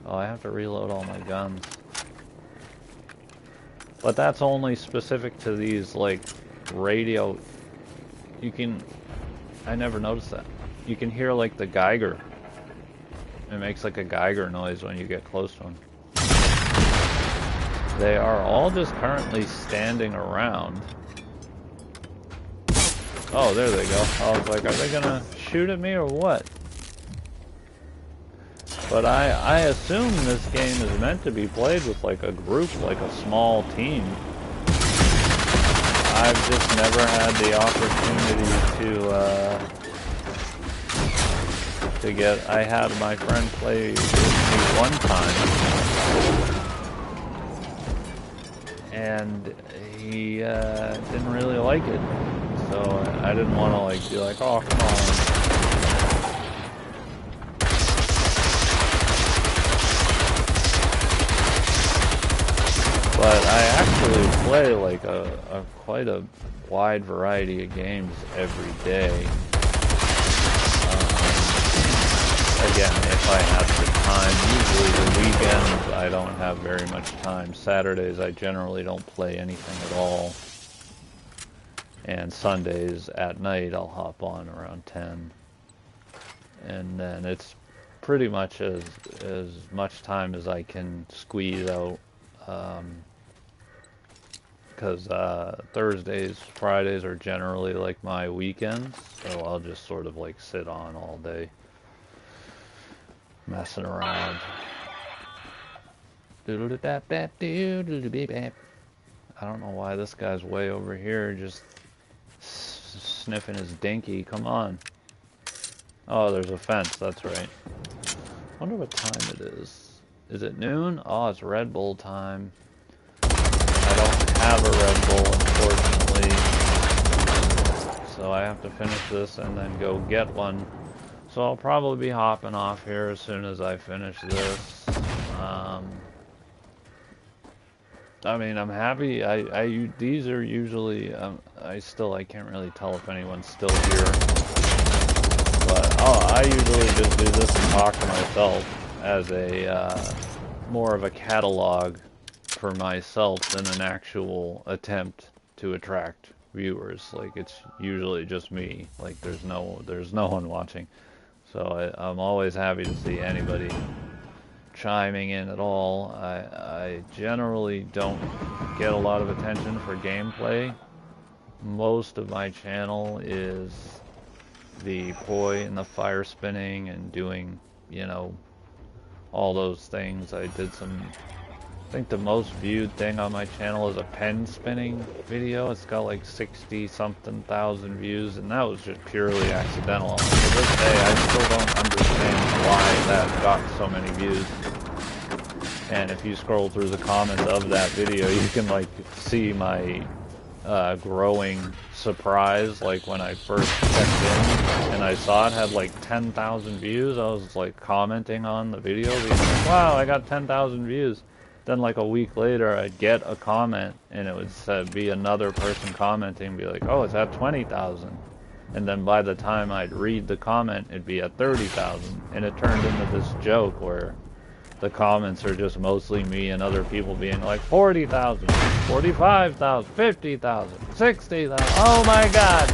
Oh, I have to reload all my guns. But that's only specific to these like radio. You can, I never noticed that. You can hear like the Geiger. It makes like a Geiger noise when you get close to them. They are all just currently standing around. Oh, there they go. I was like, are they gonna shoot at me or what? But I assume this game is meant to be played with like a group, like a small team. I've just never had the opportunity to get. I had my friend play with me one time, and he didn't really like it. So I didn't want to like be like, oh come on. But I actually play like quite a wide variety of games every day. Again, if I have the time, usually the weekends I don't have very much time. Saturdays I generally don't play anything at all. And Sundays at night I'll hop on around 10. And then it's pretty much as much time as I can squeeze out. Because Thursdays, Fridays are generally like my weekends, so I'll just sort of like sit on all day, messing around. I don't know why this guy's way over here just sniffing his dinky. Come on. Oh, there's a fence, that's right. Wonder what time it is. Is it noon? Oh, it's Red Bull time. I don't have a Red Bull, unfortunately, so I have to finish this and then go get one. So I'll probably be hopping off here as soon as I finish this. I mean, I'm happy. These are usually, I can't really tell if anyone's still here, but I usually just do this and talk to myself as a more of a catalog for myself than an actual attempt to attract viewers. Like, it's usually just me. Like, there's no one watching. So I'm always happy to see anybody chiming in at all. I generally don't get a lot of attention for gameplay. Most of my channel is the poi and the fire spinning and doing, you know, all those things. I did some, I think the most viewed thing on my channel is a pen spinning video. It's got like 60-something thousand views, and that was just purely accidental. To this day, I still don't understand why that got so many views. And if you scroll through the comments of that video, you can like see my growing surprise. Like when I first checked in and I saw it had like 10,000 views, I was like commenting on the video, being like, wow, I got 10,000 views. Then like a week later, I'd get a comment, and it would be another person commenting, be like, oh, it's at 20,000. And then by the time I'd read the comment, it'd be at 30,000. And it turned into this joke where the comments are just mostly me and other people being like, 40,000, 45,000, 50,000, 60,000. Oh my God.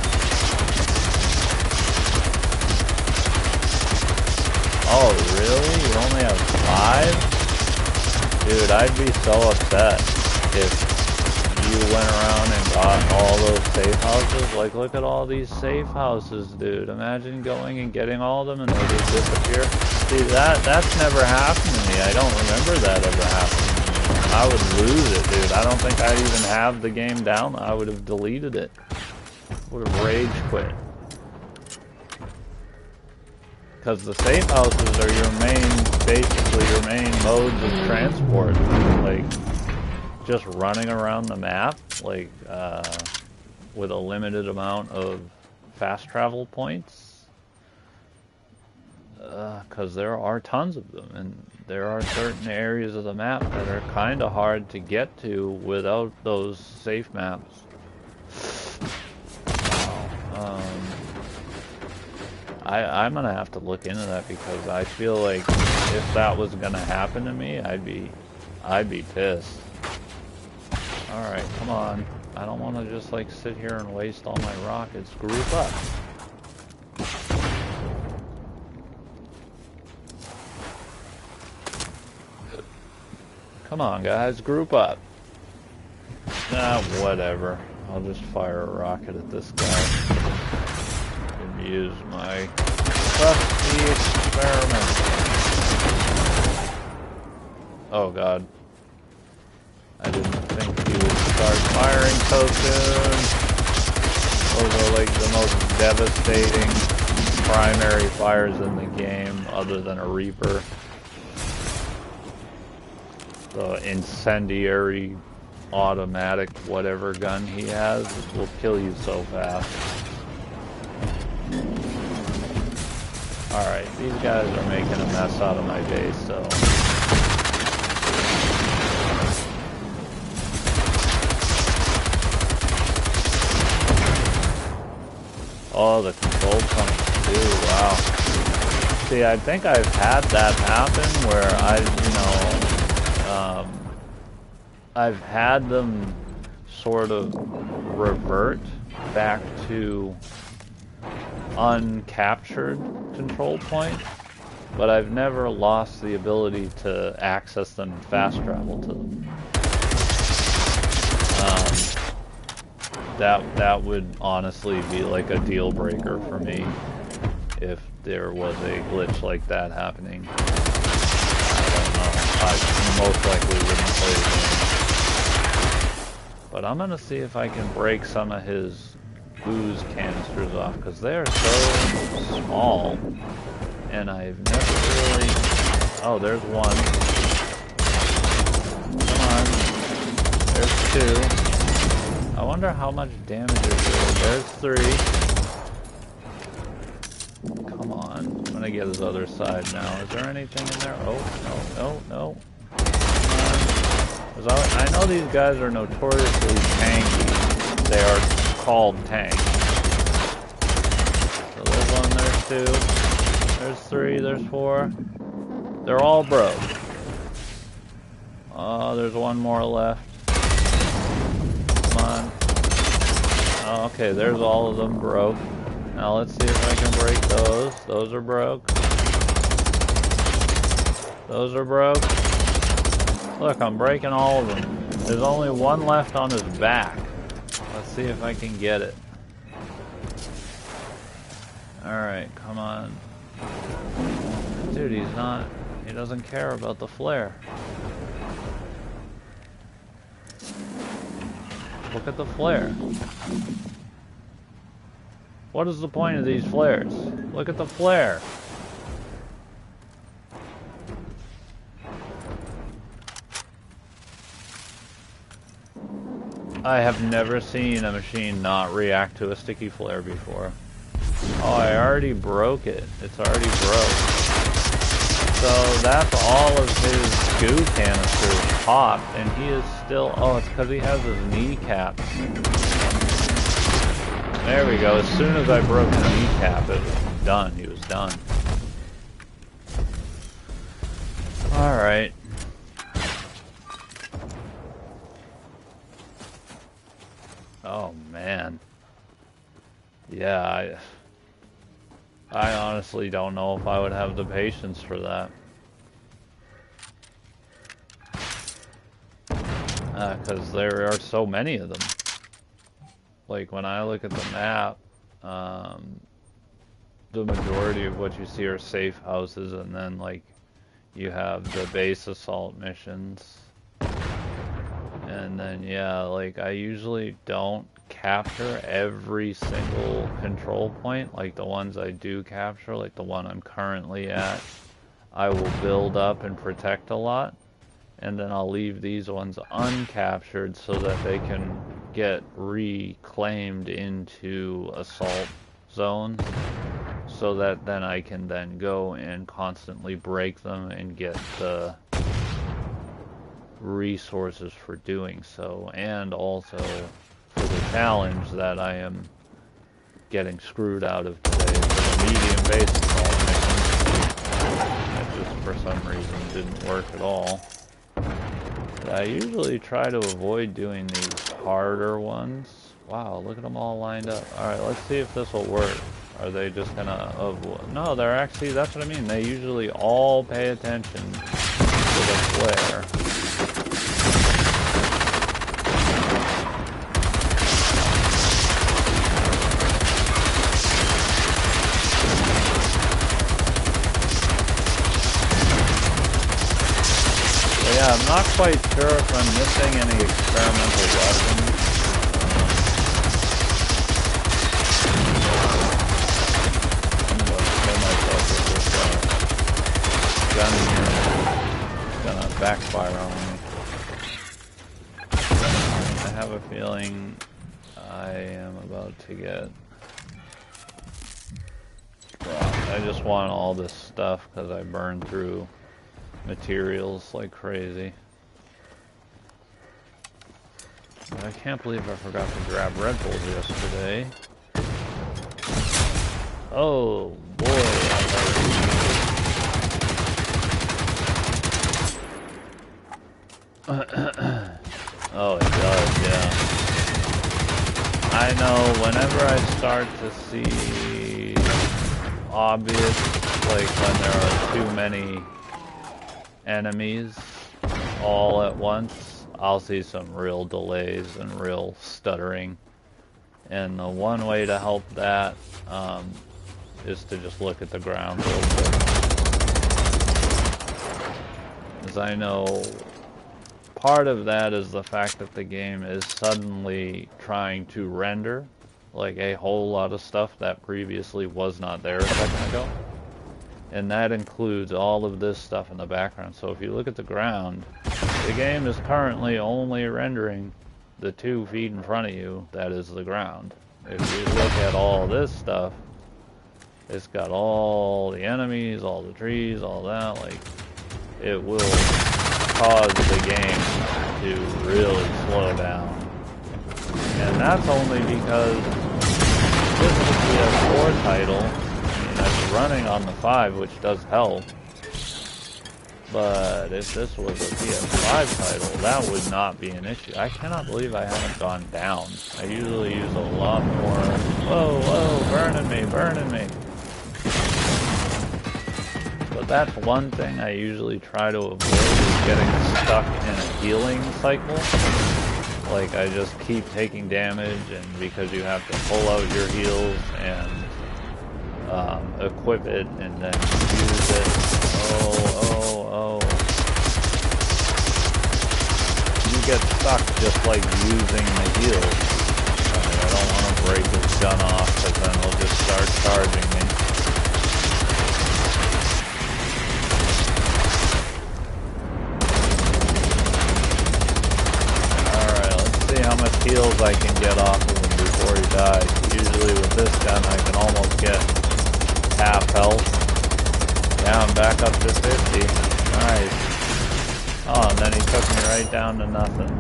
Oh, really? You only have 5? Dude, I'd be so upset if you went around and got all those safe houses. Like, look at all these safe houses, dude. Imagine going and getting all of them and they just disappear. See, that's never happened to me. I don't remember that ever happening to me. I would lose it, dude. I don't think I'd even have the game down. I would have deleted it. Would have rage quit. Because the safe houses are basically your main modes of transport. Like, just running around the map, like, with a limited amount of fast travel points. Because there are tons of them, and there are certain areas of the map that are kind of hard to get to without those safe maps. Wow. I'm gonna have to look into that, because I feel like if that was gonna happen to me, I'd be pissed. Alright, come on. I don't want to just like sit here and waste all my rockets. Group up. Come on, guys, group up. Nah, whatever. I'll just fire a rocket at this guy. Use my trusty experiment. Oh God. I didn't think he would start firing so soon. Those are like the most devastating primary fires in the game, other than a Reaper. The incendiary automatic whatever gun he has will kill you so fast. Alright, these guys are making a mess out of my base, so... Oh, the control tunnels too, wow. See, I think I've had that happen where I've had them sort of revert back to uncaptured control point, but I've never lost the ability to access them and fast travel to them. That would honestly be like a deal breaker for me if there was a glitch like that happening. I don't know. I most likely wouldn't play the game. But I'm gonna see if I can break some of his ooze canisters off, because they're so small, and I've never really... Oh, there's one. Come on. There's two. I wonder how much damage is there. There's three. Come on. I'm gonna get his other side now. Is there anything in there? Oh, no. Come on. I know these guys are notoriously tanky. They are called tanks. So there's one, there's two. There's three, there's four. They're all broke. Oh, there's one more left. Come on. Oh, okay, there's all of them broke. Now let's see if I can break those. Those are broke. Those are broke. Look, I'm breaking all of them. There's only one left on his back. Let's see if I can get it. Alright, come on. Dude, he doesn't care about the flare. Look at the flare. What is the point of these flares? Look at the flare. I have never seen a machine not react to a sticky flare before. Oh, I already broke it. It's already broke. So that's all of his goo canisters popped, and he is still... Oh, it's because he has his kneecap. There we go. As soon as I broke his kneecap, it was done. He was done. Alright. Oh, man. Yeah, I honestly don't know if I would have the patience for that. Because there are so many of them. Like, when I look at the map, the majority of what you see are safe houses, and then, like, you have the base assault missions. And then, yeah, like, I usually don't capture every single control point. Like, the ones I do capture, like the one I'm currently at, I will build up and protect a lot. And then I'll leave these ones uncaptured so that they can get reclaimed into assault zones. So that then I can then go and constantly break them and get the resources for doing so, and also for the challenge that I am getting screwed out of today, the medium base assault mission. That just for some reason didn't work at all. But I usually try to avoid doing these harder ones. Wow, look at them all lined up. Alright, let's see if this will work. Are they just gonna avoid? No, they're actually, that's what I mean. They usually all pay attention to the flare. Yeah, I'm not quite sure if I'm missing any experimental weapons. I'm gonna kill myself with this gun here. It's gonna backfire on me. I have a feeling I am about to get... I just want all this stuff because I burned through materials like crazy. I can't believe I forgot to grab Red Bull yesterday. Oh boy, oh, it does, yeah. I know whenever I start to see obvious, like when there are too many enemies all at once, I'll see some real delays and real stuttering. And the one way to help that is to just look at the ground real quick. As I know, part of that is the fact that the game is suddenly trying to render like a whole lot of stuff that previously was not there a second ago. And that includes all of this stuff in the background. So if you look at the ground, the game is currently only rendering the 2 feet in front of you, that is the ground. If you look at all this stuff, it's got all the enemies, all the trees, all that, like, it will cause the game to really slow down. And that's only because this is a PS4 title. I mean, it's running on the 5, which does help. But if this was a PS5 title, that would not be an issue. I cannot believe I haven't gone down. I usually use a lot more... Whoa, whoa, burning me, burning me. But that's one thing I usually try to avoid, is getting stuck in a healing cycle. Like, I just keep taking damage, and because you have to pull out your heals and equip it and then use it. Oh. You get stuck just like using the heals. I don't want to break his gun off, because then he'll just start charging me. How much heals I can get off of him before he dies. Usually with this gun I can almost get half health. Yeah, I'm back up to 50. Nice. Oh, and then he took me right down to nothing.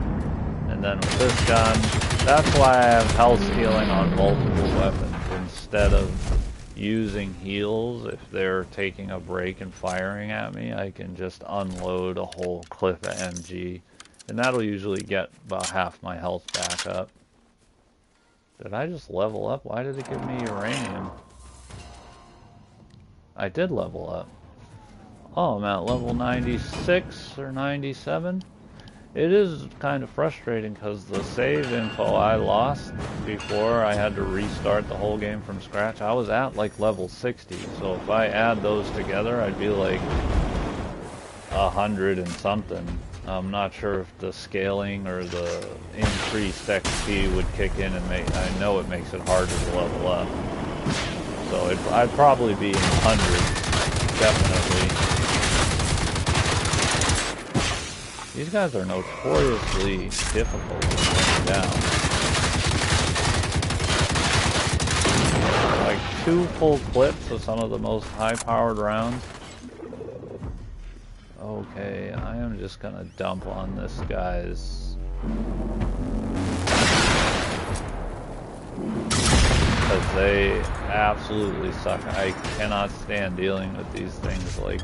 And then with this gun, that's why I have health stealing on multiple weapons. Instead of using heals, if they're taking a break and firing at me, I can just unload a whole clip of MG. And that'll usually get about half my health back up. Did I just level up? Why did it give me uranium? I did level up. Oh, I'm at level 96 or 97. It is kind of frustrating because the save info I lost before I had to restart the whole game from scratch, I was at like level 60. So if I add those together, I'd be like 100 and something. I'm not sure if the scaling or the increased XP would kick in and I know it makes it harder to level up. So I'd probably be in hundreds, definitely. These guys are notoriously difficult to bring down. Like 2 full clips of some of the most high-powered rounds. Okay, I am just gonna dump on this guy's... because they absolutely suck. I cannot stand dealing with these things, like...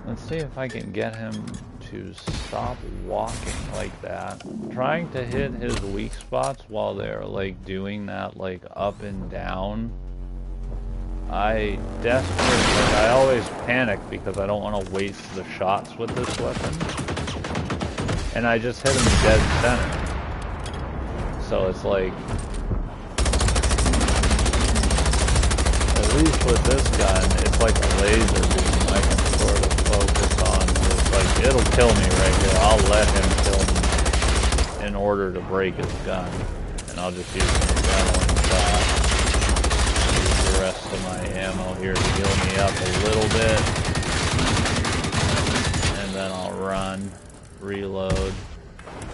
Let's see if I can get him to stop walking like that. Trying to hit his weak spots while they're like doing that like up and down. I always panic because I don't want to waste the shots with this weapon. And I just hit him dead center. So it's like, at least with this gun, it's like a laser beam. I can sort of focus on this. Like, it'll kill me right here. I'll let him kill me in order to break his gun. And I'll just use an adrenaline shot. Use the rest of my ammo here to heal me up a little bit. And then I'll run, reload,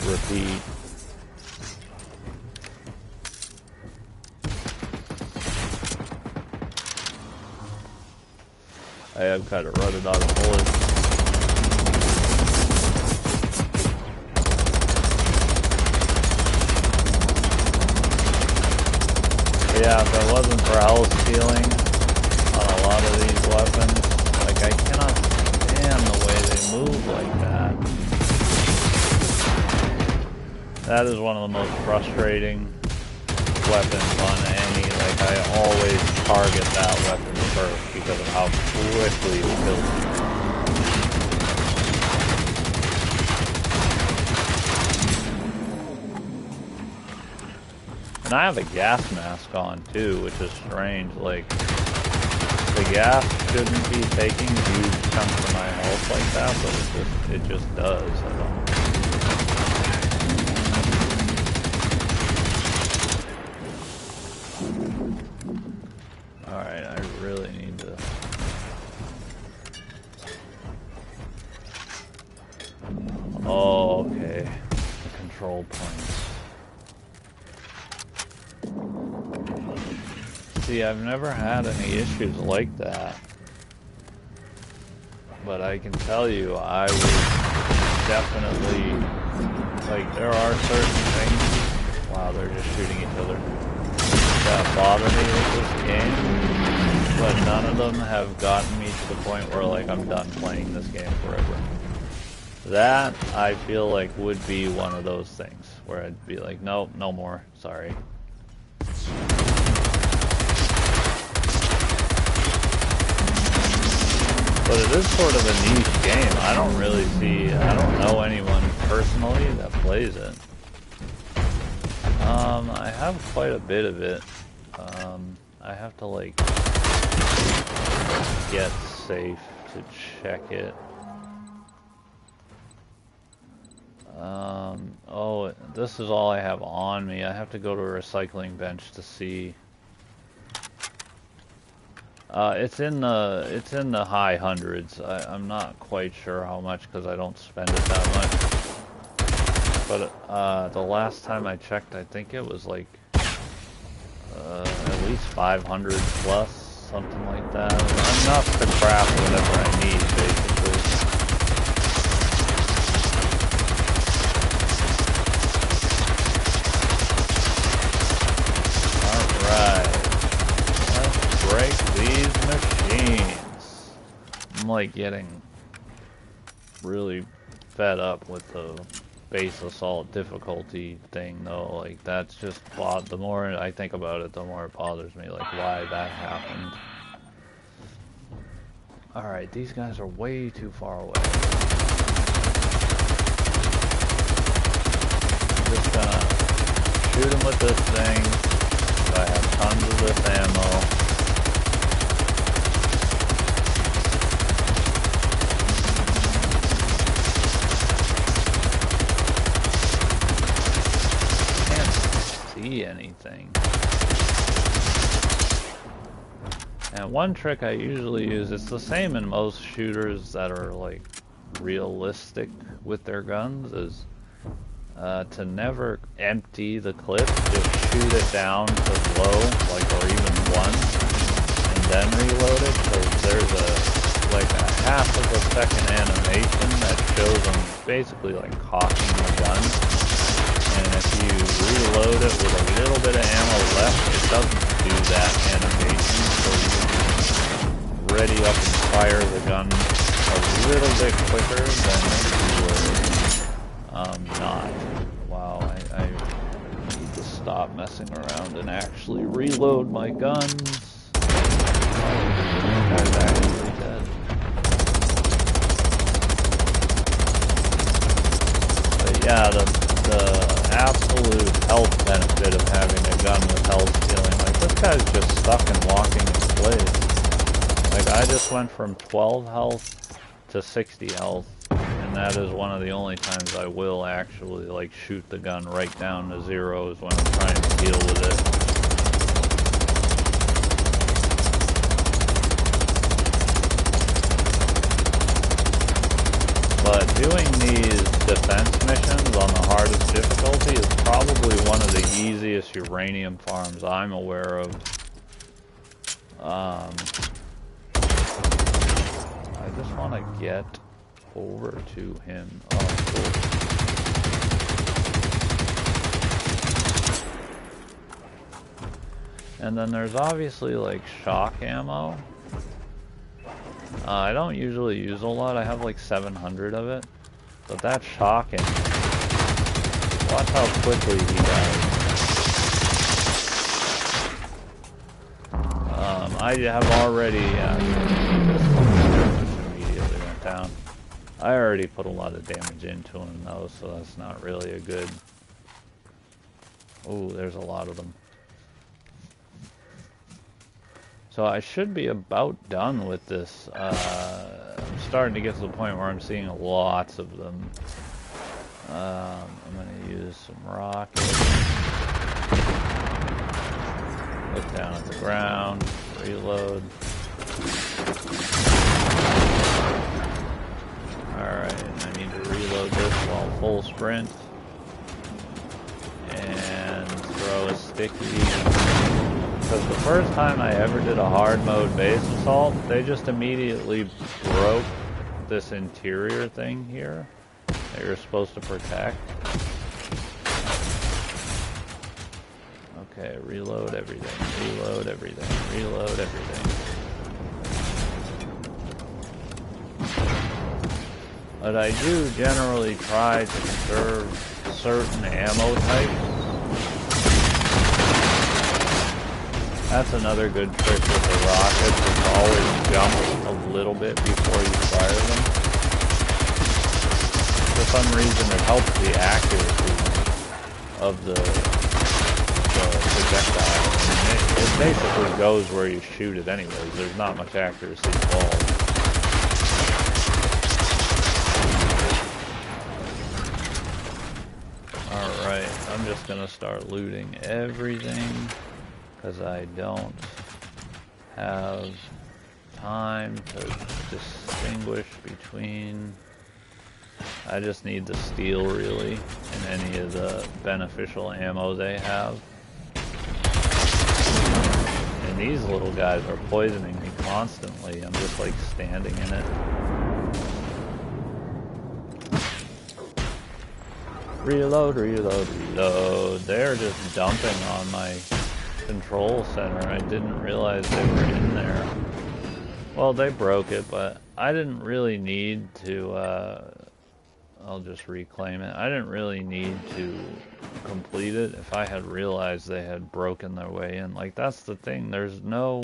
repeat. I am kind of running out of bullets. Yeah, if it wasn't for health stealing on a lot of these weapons, like, I cannot stand the way they move like that. That is one of the most frustrating weapons on any. Like, I always target that weapon first because of how quickly it kills you. And I have a gas mask on too, which is strange. Like, the gas shouldn't be taking huge chunks of my health like that, but it just does. I don't. Alright, I really need to... Oh, okay. The control points. See, I've never had any issues like that. But I can tell you, I would definitely... Like, there are certain things... Wow, they're just shooting each other. That bother me with this game, but none of them have gotten me to the point where, like, I'm done playing this game forever. That, I feel like, would be one of those things where I'd be like, nope, no more, sorry. But it is sort of a niche game. I don't know anyone personally that plays it. I have quite a bit of it. I have to, like, get safe to check it. Oh, this is all I have on me. I have to go to a recycling bench to see. It's in the high hundreds. I'm not quite sure how much because I don't spend it that much. But the last time I checked, I think it was like at least 500 plus, something like that. Enough to craft whatever I need, basically. Alright. Let's break these machines. I'm like getting really fed up with the base assault difficulty thing though. Like, that's just, the more I think about it, the more it bothers me, like, why that happened. Alright, these guys are way too far away. I'm just gonna shoot them with this thing. I have tons of this ammo. Anything. And one trick I usually use, it's the same in most shooters that are like realistic with their guns, is to never empty the clip, just shoot it down to low, like, or even one, and then reload it. So there's like a half of a second animation that shows them basically like cocking the gun. And if you reload it with a little bit of ammo left, it doesn't do that animation, so you can ready up and fire the gun a little bit quicker than if you were not. Wow, I need to stop messing around and actually reload my guns. Oh, that guy's actually dead. But yeah, the absolute health benefit of having a gun with health stealing. Like, this guy's just stuck and walking in place. Like, I just went from 12 health to 60 health, and that is one of the only times I will actually, like, shoot the gun right down to zeros when I'm trying to deal with it. But doing these defense missions on the hardest difficulty is probably one of the easiest uranium farms I'm aware of. I just want to get over to him. Oh, cool. And then there's obviously like shock ammo. I don't usually use a lot. I have like 700 of it. But that's shocking. Watch how quickly he dies. I have already... just immediately went down. I already put a lot of damage into him though, so that's not really a good... Ooh, there's a lot of them. So I should be about done with this. I'm starting to get to the point where I'm seeing lots of them. I'm going to use some rockets. Look down at the ground. Reload. Alright, I need to reload this while full sprint. And throw a sticky. Because the first time I ever did a hard mode base assault, they just immediately broke this interior thing here that you're supposed to protect. Okay, reload everything, reload everything, reload everything. But I do generally try to conserve certain ammo types. That's another good trick with the rockets, is to always jump a little bit before you fire them. For some reason it helps the accuracy of the projectile. I mean, it basically goes where you shoot it anyways. There's not much accuracy involved. Alright, I'm just gonna start looting everything, because I don't have time to distinguish between... I just need the steel, really, and any of the beneficial ammo they have. And these little guys are poisoning me constantly. I'm just, like, standing in it. Reload, reload, reload. They're just dumping on my control center. I didn't realize they were in there. Well, they broke it, but I didn't really need to, I'll just reclaim it. I didn't really need to complete it if I had realized they had broken their way in. Like, that's the thing. There's no...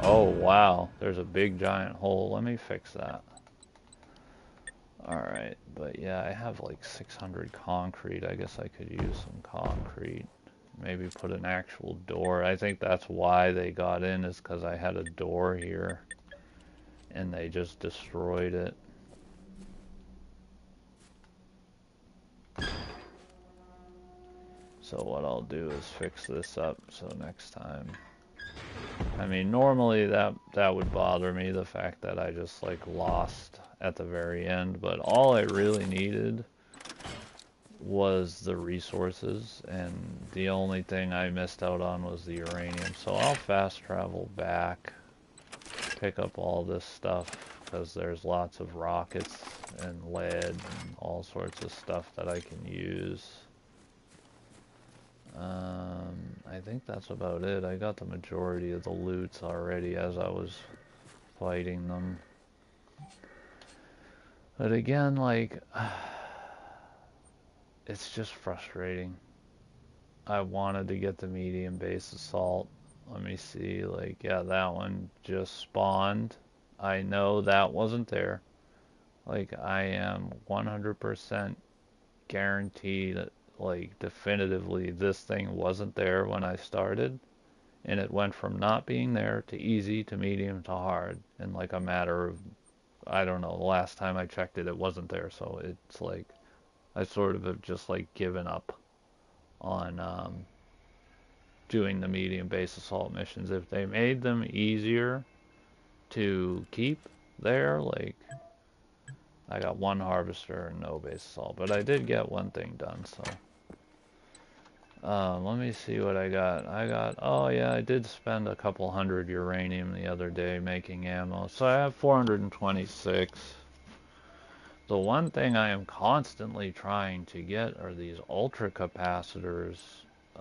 Oh, wow. There's a big giant hole. Let me fix that. Alright, but yeah, I have like 600 concrete. I guess I could use some concrete. Maybe put an actual door. I think that's why they got in, is because I had a door here. And they just destroyed it. So what I'll do is fix this up so next time... I mean, normally that would bother me, the fact that I just like lost at the very end, but all I really needed was the resources, and the only thing I missed out on was the uranium. So I'll fast travel back, pick up all this stuff, because there's lots of rockets and lead and all sorts of stuff that I can use. I think that's about it. I got the majority of the loots already as I was fighting them. But again, like, it's just frustrating. I wanted to get the medium base assault. Let me see, like, yeah, that one just spawned. I know that wasn't there. Like, I am 100% guaranteed that, like definitively this thing wasn't there when I started, and it went from not being there to easy to medium to hard in like a matter of, I don't know, the last time I checked it, it wasn't there. So it's like I sort of have just like given up on doing the medium base assault missions. If they made them easier to keep there, like I got one harvester and no base assault, but I did get one thing done, so. Let me see what I got. Oh yeah, I did spend a couple hundred uranium the other day making ammo, so I have 426. The one thing I am constantly trying to get are these ultra capacitors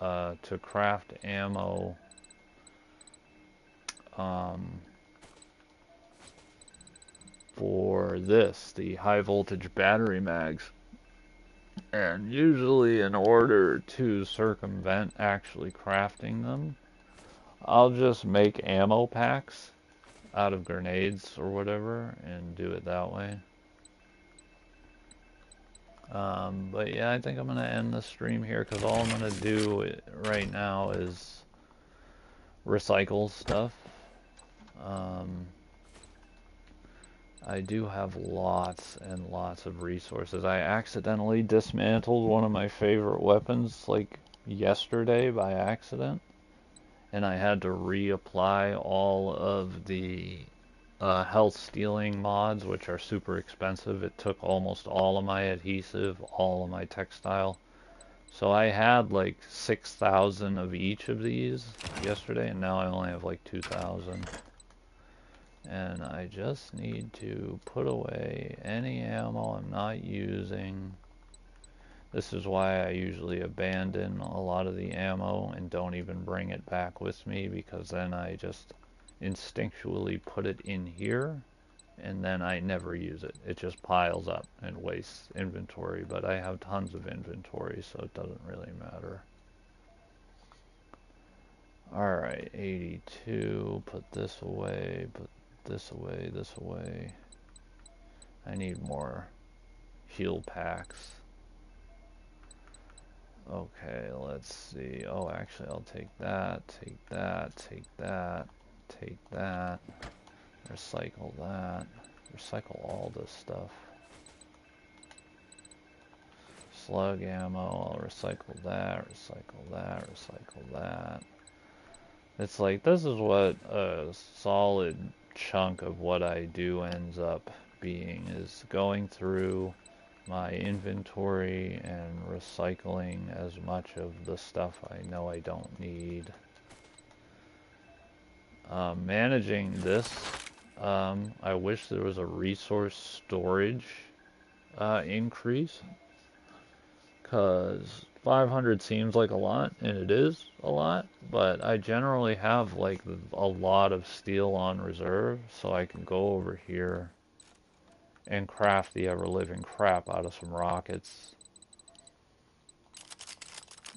to craft ammo. For this, the high voltage battery mags. And usually in order to circumvent actually crafting them, I'll just make ammo packs out of grenades or whatever and do it that way. But yeah, I think I'm going to end the stream here because all I'm going to do right now is recycle stuff. I do have lots and lots of resources. I accidentally dismantled one of my favorite weapons like yesterday by accident, and I had to reapply all of the health stealing mods, which are super expensive. It took almost all of my adhesive, all of my textile. So I had like 6,000 of each of these yesterday, and now I only have like 2,000. And I just need to put away any ammo I'm not using. This is why I usually abandon a lot of the ammo and don't even bring it back with me, because then I just instinctually put it in here and then I never use it. It just piles up and wastes inventory, but I have tons of inventory, so it doesn't really matter. Alright, 82, put this away, put this away, this away. I need more heal packs. Okay, let's see. Oh, actually, I'll take that, take that, take that, take that. Recycle that. Recycle all this stuff. Slug ammo, I'll recycle that, recycle that, recycle that. It's like, this is what a solid chunk of what I do ends up being, is going through my inventory and recycling as much of the stuff I know I don't need. Managing this, I wish there was a resource storage increase, because 500 seems like a lot, and it is a lot, but I generally have like a lot of steel on reserve, so I can go over here and craft the ever-living crap out of some rockets.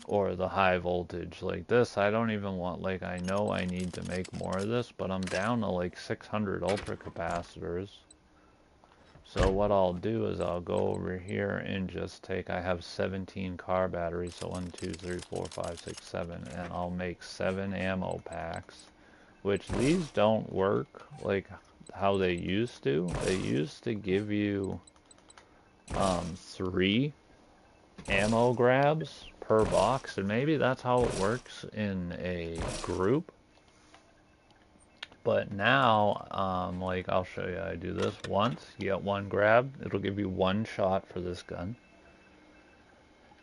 Or the high voltage. Like this, I don't even want, like, I know I need to make more of this, but I'm down to like 600 ultra capacitors. So what I'll do is I'll go over here and just take, I have 17 car batteries, so 1, 2, 3, 4, 5, 6, 7, and I'll make 7 ammo packs, which these don't work like how they used to. They used to give you 3 ammo grabs per box, and maybe that's how it works in a group. But now, like, I'll show you. I do this once, you get 1 grab, it'll give you 1 shot for this gun.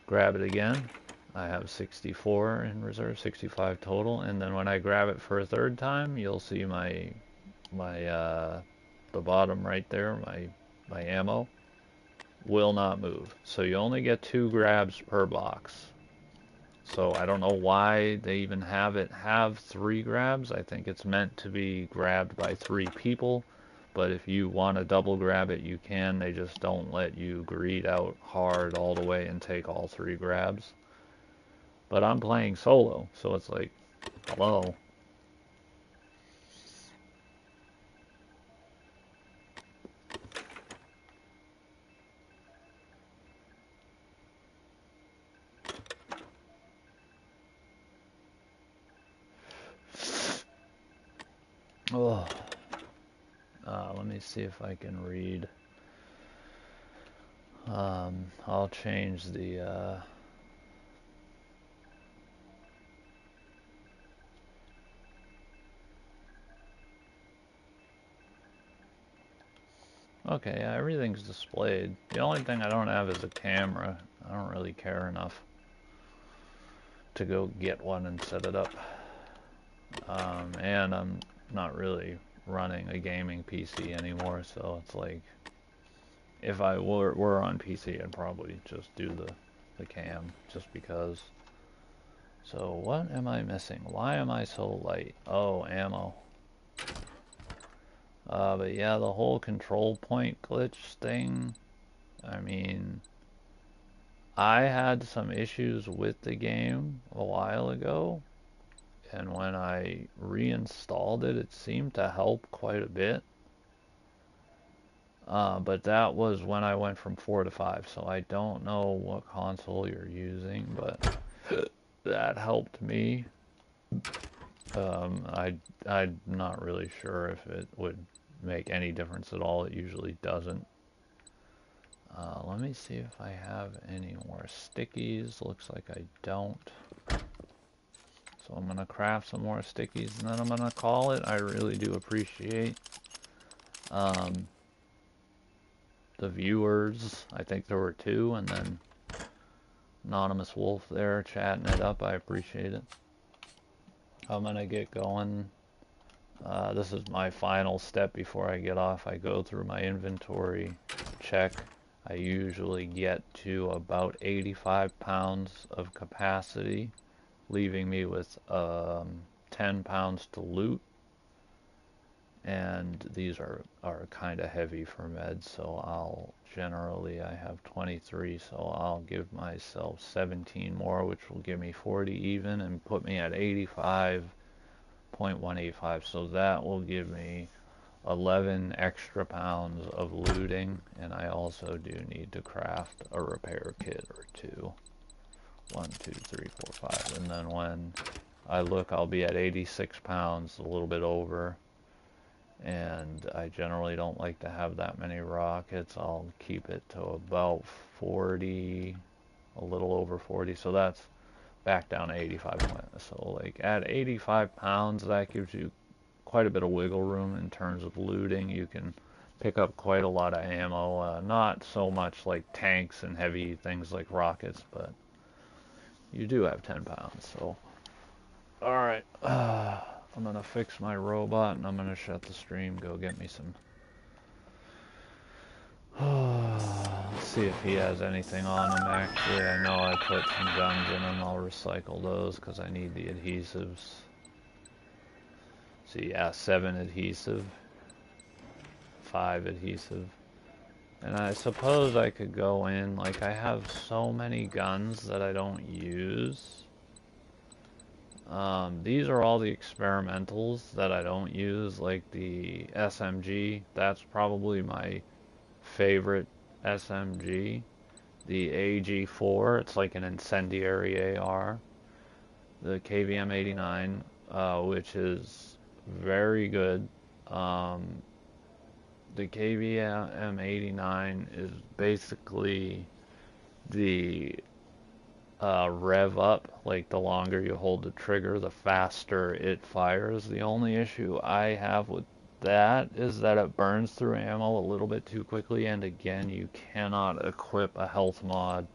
Grab it again, I have 64 in reserve, 65 total, and then when I grab it for a 3rd time, you'll see the bottom right there, my ammo will not move. So you only get 2 grabs per box. So I don't know why they even have 3 grabs. I think it's meant to be grabbed by 3 people. But if you want to double grab it, you can. They just don't let you greed out hard all the way and take all 3 grabs. But I'm playing solo, so it's like, hello. Oh, let me see if I can read. I'll change the, okay, yeah, everything's displayed. The only thing I don't have is a camera. I don't really care enough to go get one and set it up. And I'm not really running a gaming PC anymore, so it's like, if I were on PC, I'd probably just do the cam, just because. So what am I missing? Why am I so light? Oh, ammo. But yeah, the whole control point glitch thing, I mean, I had some issues with the game a while ago, and when I reinstalled it, it seemed to help quite a bit. But that was when I went from 4 to 5, so I don't know what console you're using, but that helped me. I'm not really sure if it would make any difference at all. It usually doesn't. Let me see if I have any more stickies. Looks like I don't. So I'm going to craft some more stickies and then I'm going to call it. I really do appreciate the viewers. I think there were 2, and then Anonymous Wolf there chatting it up. I appreciate it. I'm going to get going. This is my final step before I get off. I go through my inventory, check. I usually get to about 85 pounds of capacity, leaving me with 10 pounds to loot. And these are kind of heavy for meds, so I have 23, so I'll give myself 17 more, which will give me 40 even and put me at 85.185. So that will give me 11 extra pounds of looting, and I also do need to craft a repair kit or 2. 1, 2, 3, 4, 5, and then when I look, I'll be at 86 pounds, a little bit over. And I generally don't like to have that many rockets. I'll keep it to about 40, a little over 40, so that's back down to 85. So like at 85 pounds, that gives you quite a bit of wiggle room in terms of looting. You can pick up quite a lot of ammo, not so much like tanks and heavy things like rockets, but you do have 10 pounds. So alright, I'm gonna fix my robot and I'm gonna shut the stream, go get me some. Let's see if he has anything on him. Actually, I know I put some guns in him. I'll recycle those because I need the adhesives. So yeah, 7 adhesive, 5 adhesive. And I suppose I could go in, like I have so many guns that I don't use. These are all the experimentals that I don't use, like the SMG. That's probably my favorite SMG. The AG4, it's like an incendiary AR. The KVM-89, which is very good. The KVM-89 is basically the rev up, like the longer you hold the trigger, the faster it fires. The only issue I have with that is that it burns through ammo a little bit too quickly, and again, you cannot equip a health mod.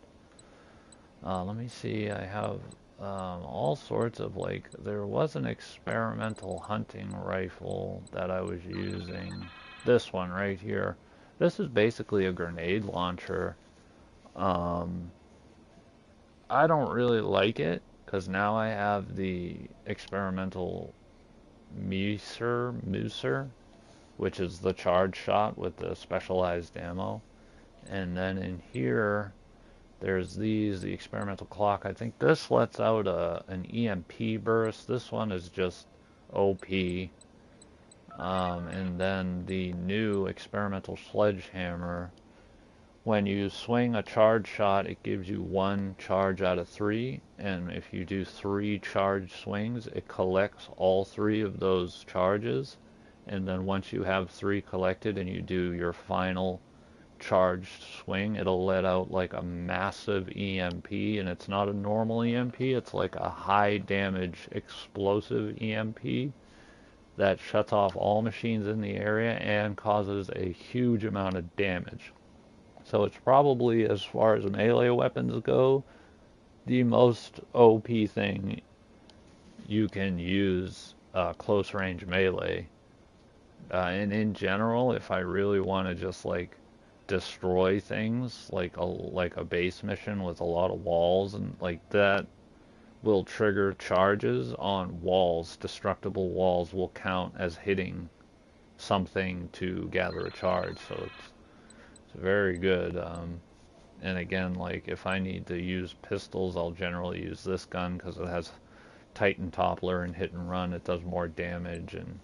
Let me see, I have all sorts of, like, there was an experimental hunting rifle that I was using. This one right here. This is basically a grenade launcher. I don't really like it because now I have the experimental Muser, which is the charge shot with the specialized ammo. And then in here, there's the experimental clock. I think this lets out an EMP burst. This one is just OP. And then the new experimental sledgehammer. When you swing a charge shot, it gives you 1 charge out of 3, and if you do 3 charge swings, it collects all 3 of those charges, and then once you have 3 collected and you do your final charged swing, it'll let out like a massive EMP, and it's not a normal EMP, it's like a high damage explosive EMP that shuts off all machines in the area and causes a huge amount of damage. So it's probably, as far as melee weapons go, the most OP thing you can use close range melee. And in general, if I really want to just like destroy things, like a base mission with a lot of walls and like that, will trigger charges on walls. Destructible walls will count as hitting something to gather a charge. So it's very good. And again, like if I need to use pistols, I'll generally use this gun because it has Titan Toppler and hit and run. It does more damage, and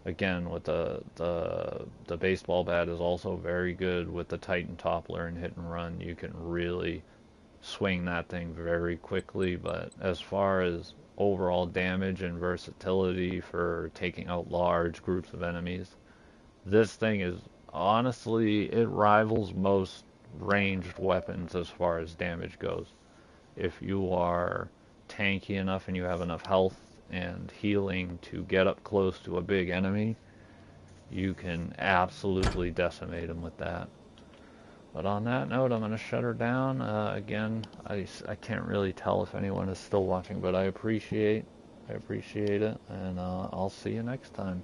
again with the baseball bat is also very good with the Titan Toppler and hit and run. You can really swing that thing very quickly, but as far as overall damage and versatility for taking out large groups of enemies, this thing is honestly, it rivals most ranged weapons as far as damage goes. If you are tanky enough and you have enough health and healing to get up close to a big enemy, you can absolutely decimate them with that. But on that note, I'm going to shut her down. Again, I can't really tell if anyone is still watching, but I appreciate it, and I'll see you next time.